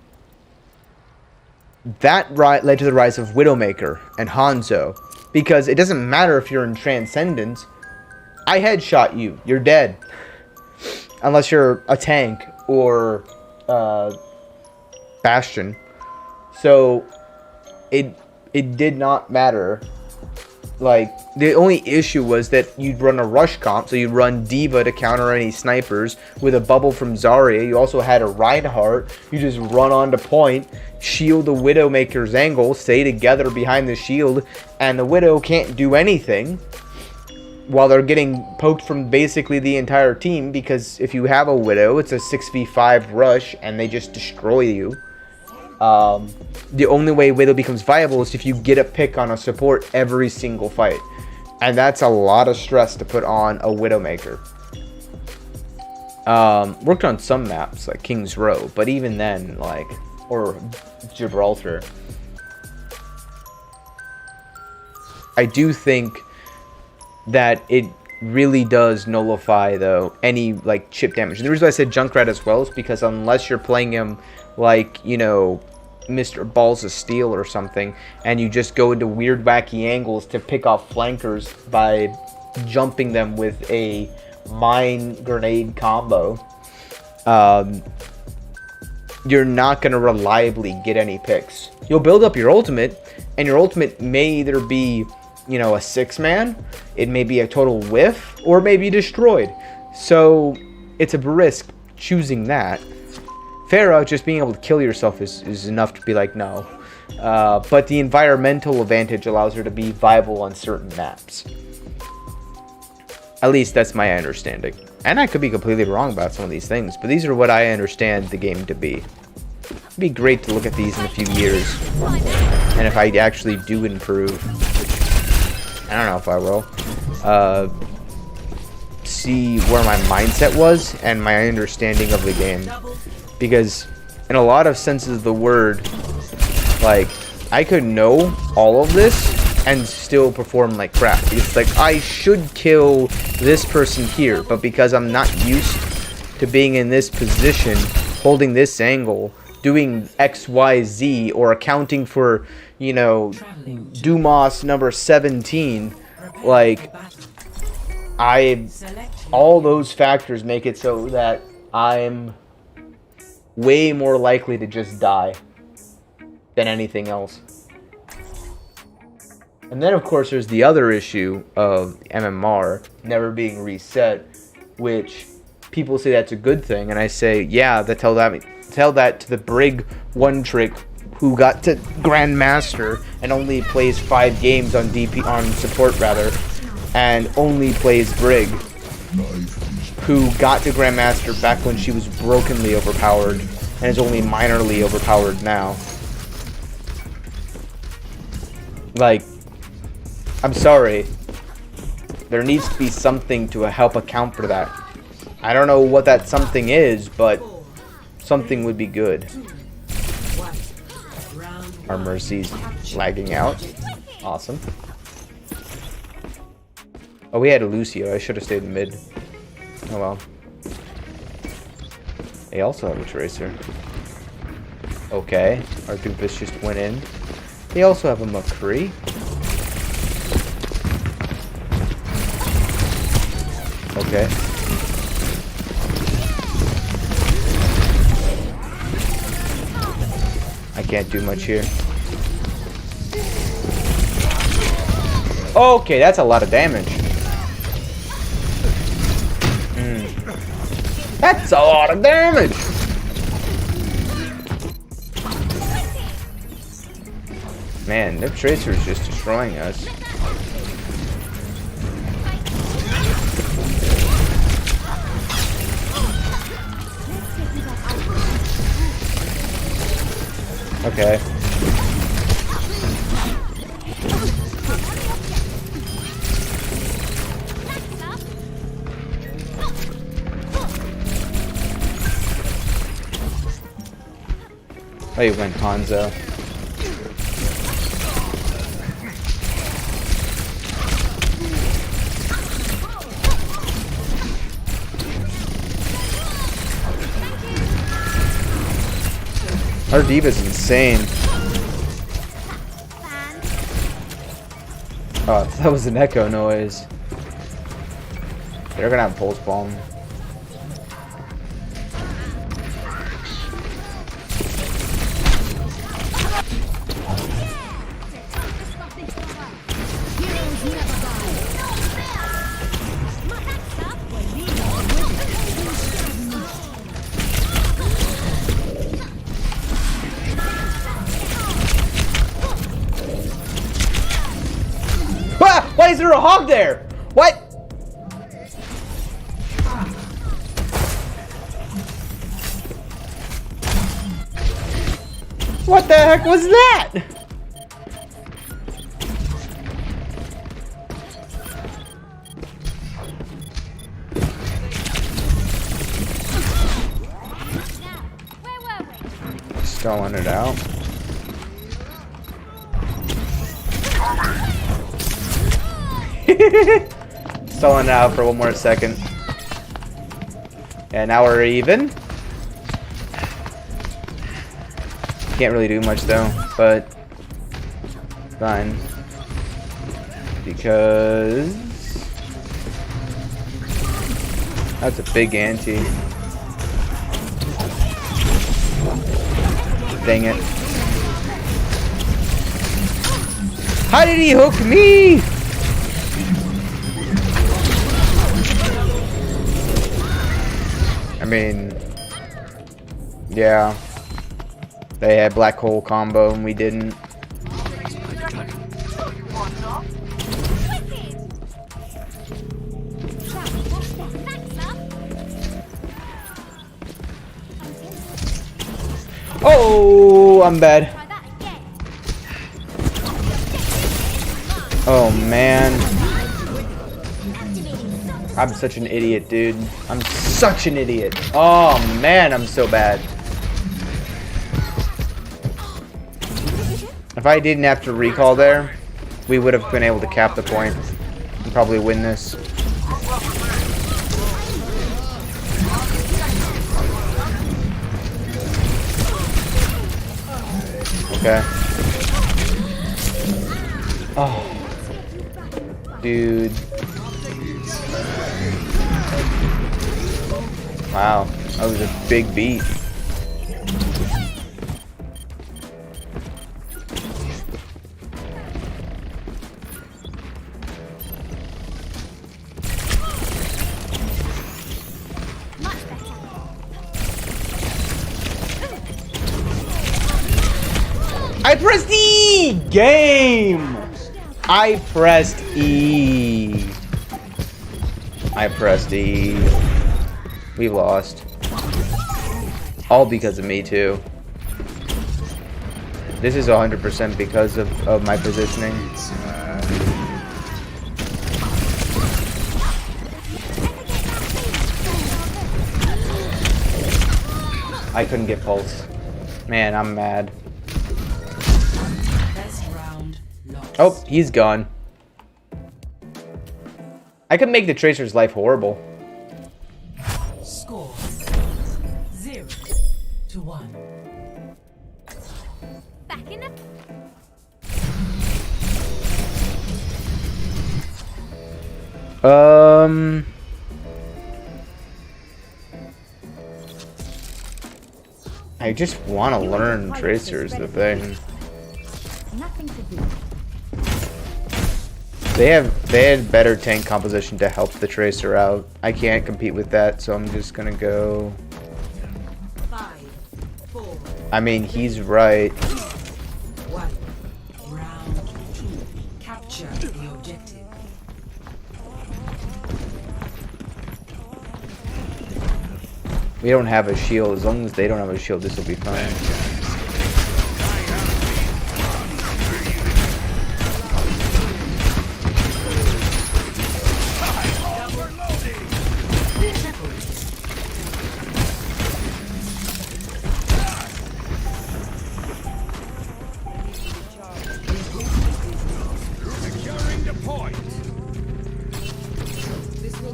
led to the rise of Widowmaker and Hanzo, because it doesn't matter if you're in Transcendence. I headshot you, you're dead. Unless you're a tank or Bastion. So it did not matter. Like, the only issue was that you'd run a rush comp, so you'd run D.Va to counter any snipers with a bubble from Zarya. You also had a Reinhardt. You just run onto point, shield the Widowmaker's angle, stay together behind the shield, and the Widow can't do anything while they're getting poked from basically the entire team, because if you have a Widow, it's a 6v5 rush, and they just destroy you. The only way Widow becomes viable is if you get a pick on a support every single fight. And that's a lot of stress to put on a Widowmaker. Worked on some maps, like King's Row, but even then, like, or Gibraltar. I do think that it really does nullify, though, any, like, chip damage. And the reason why I said Junkrat as well is because unless you're playing him like, you know, Mr. Balls of Steel or something, and you just go into weird wacky angles to pick off flankers by jumping them with a mine grenade combo, you're not going to reliably get any picks. You'll build up your ultimate, and your ultimate may either be, you know, a 6-man, it may be a total whiff, or it may be destroyed. So it's a risk choosing that. Pharah, just being able to kill yourself is enough to be like, no. But the environmental advantage allows her to be viable on certain maps. At least that's my understanding. And I could be completely wrong about some of these things, but these are what I understand the game to be. It'd be great to look at these in a few years. And if I actually do improve, which I don't know if I will, see where my mindset was and my understanding of the game. Because in a lot of senses of the word, like, I could know all of this and still perform like crap. It's like, I should kill this person here, but because I'm not used to being in this position, holding this angle, doing XYZ, or accounting for, you know, Dumas number 17, like, all those factors make it so that I'm way more likely to just die than anything else. And then, of course, there's the other issue of MMR never being reset, which people say that's a good thing, and I say, yeah, tell that to the Brig one trick who got to Grandmaster and only plays 5 games on support rather, and only plays Brig, who got to Grandmaster back when she was brokenly overpowered and is only minorly overpowered now. Like, I'm sorry. There needs to be something to help account for that. I don't know what that something is, but something would be good. Our Mercy's lagging out. Awesome. Oh, we had a Lucio. I should have stayed in mid. Oh well. They also have a Tracer. Okay. Our Doofus just went in. They also have a McCree. Okay. I can't do much here. Okay, that's a lot of damage. That's a lot of damage! Man, their Tracer is just destroying us. Okay. Oh, you went Hanzo. Our D.Live's insane. Oh, that was an echo noise. They're gonna have pulse bomb. Ah! Why is there a hog there? What? What the heck was that? Stalling it out. Stalling it out for one more second. And now we're even. Can't really do much though, but fine. Because that's a big ante. Dang it. How did he hook me? I mean, yeah. They had black hole combo and we didn't. Oh, I'm bad. Oh man. I'm such an idiot, dude. I'm such an idiot. Oh man, I'm so bad. If I didn't have to recall there, we would have been able to cap the point and probably win this. Okay. Oh. Dude. Wow. That was a big beat. I pressed E! Game! I pressed E. I pressed E. We lost. All because of me, too. This is 100% because of my positioning. I couldn't get pulse. Man, I'm mad. Oh, he's gone. I could make the Tracer's life horrible. Score 0-1. Back in the I just want to learn Tracer's the thing. nothing to do. They had better tank composition to help the Tracer out. I can't compete with that, so I'm just gonna go. 5, 4, I mean, he's right. 1. Round 2. Capture the objective. We don't have a shield. As long as they don't have a shield, this will be fine.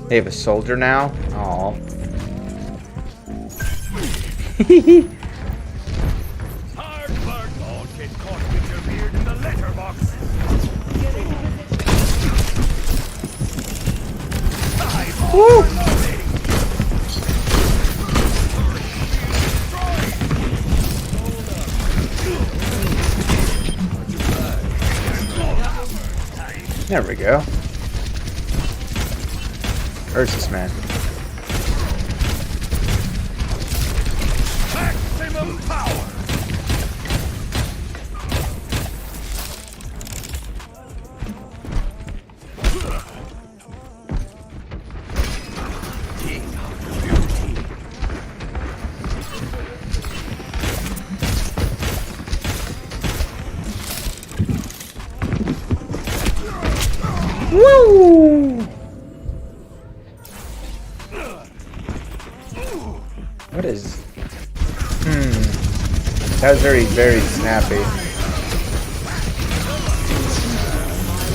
They have a soldier now? Aww. Woo! There we go. Where's this man? Maximum power. Woo! What is? That was very, very snappy.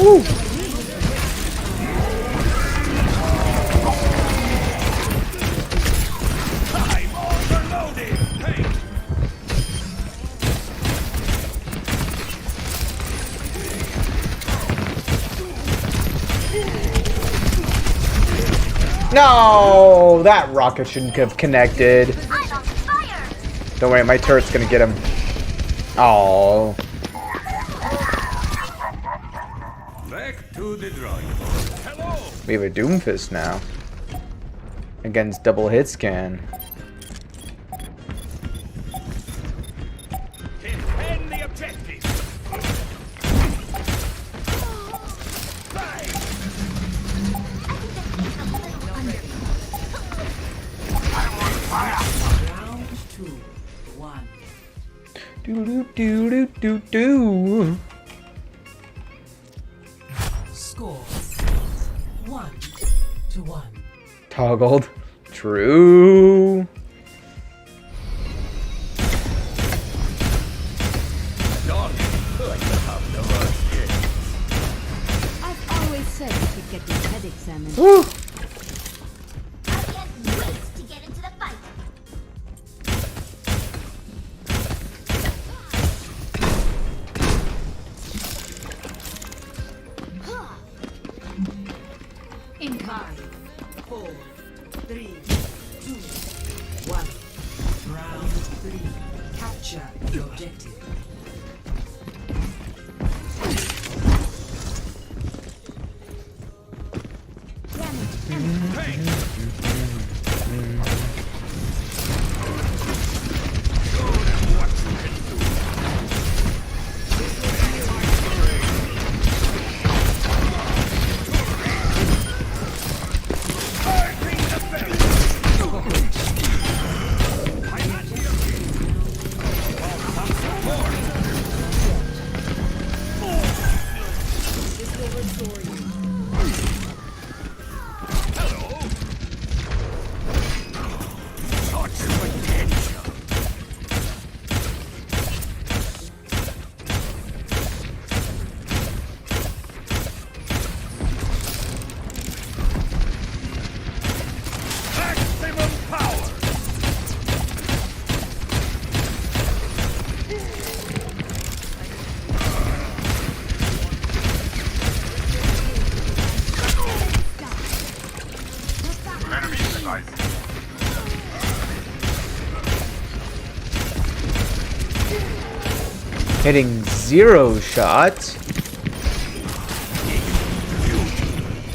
Woo! I'm overloaded. Hey. No, that rocket shouldn't have connected. I'm on fire! Don't worry, my turret's gonna get him. Oh, Back to the drawing board. Hello. we have a Doomfist now against double hit scan. Defend the objective. Round 2, 1. Do do do do do do. Score 1-1. Toggled. True. I've always said you should get your head examined. Woo. I can't wait to get into the fight! In time. 4, 3, 2, 1. Round 3. Capture the objective. Maximum power. Enemy sight. Hitting 0 shots.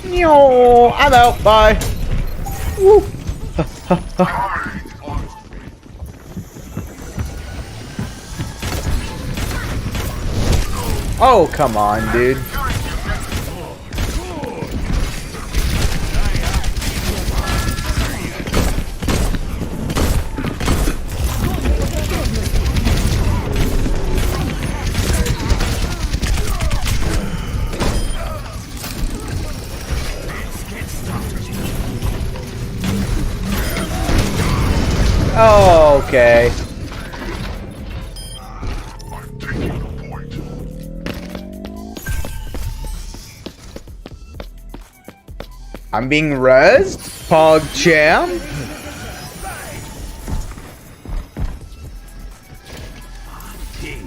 No, I'm out. Bye. Woo. Oh, come on, dude. Oh, okay. I'm being rezzed? Pog Cham?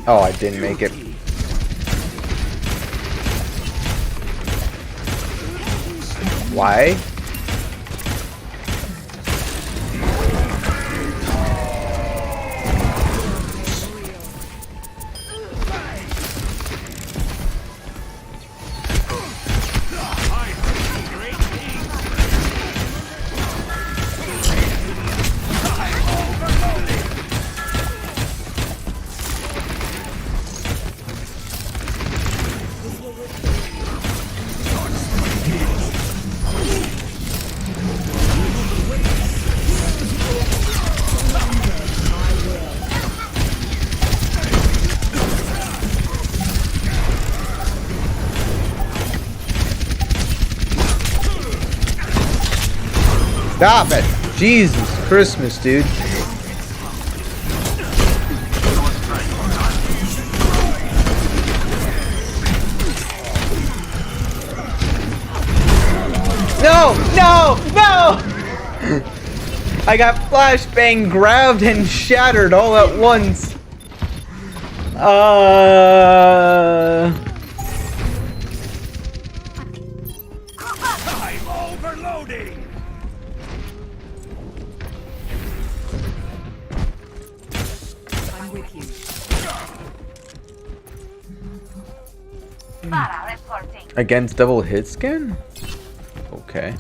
Oh, I didn't make it. Why? Stop it! Jesus Christmas, dude. No! No! No! I got flashbang grabbed and shattered all at once. I'm overloading! I'm with you. Para reporting. Against double hit scan? Okay.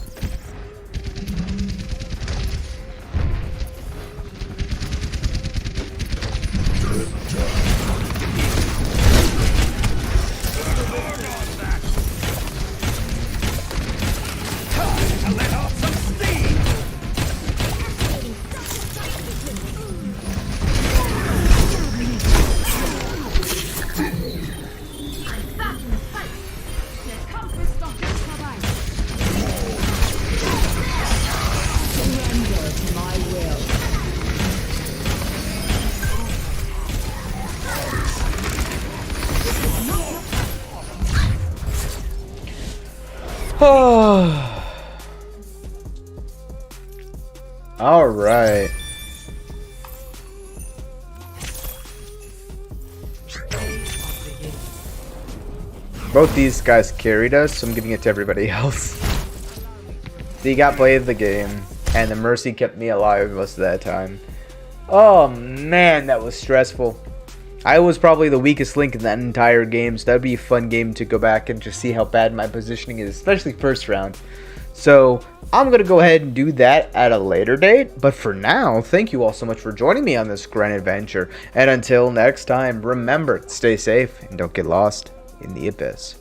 Let off some steam! All right. Both these guys carried us, so I'm giving it to everybody else. So you got played the game, and the Mercy kept me alive most of that time. Oh man, that was stressful. I was probably the weakest link in that entire game, so that'd be a fun game to go back and just see how bad my positioning is, especially first round. So I'm going to go ahead and do that at a later date, but for now, thank you all so much for joining me on this grand adventure, and until next time, remember, stay safe and don't get lost in the abyss.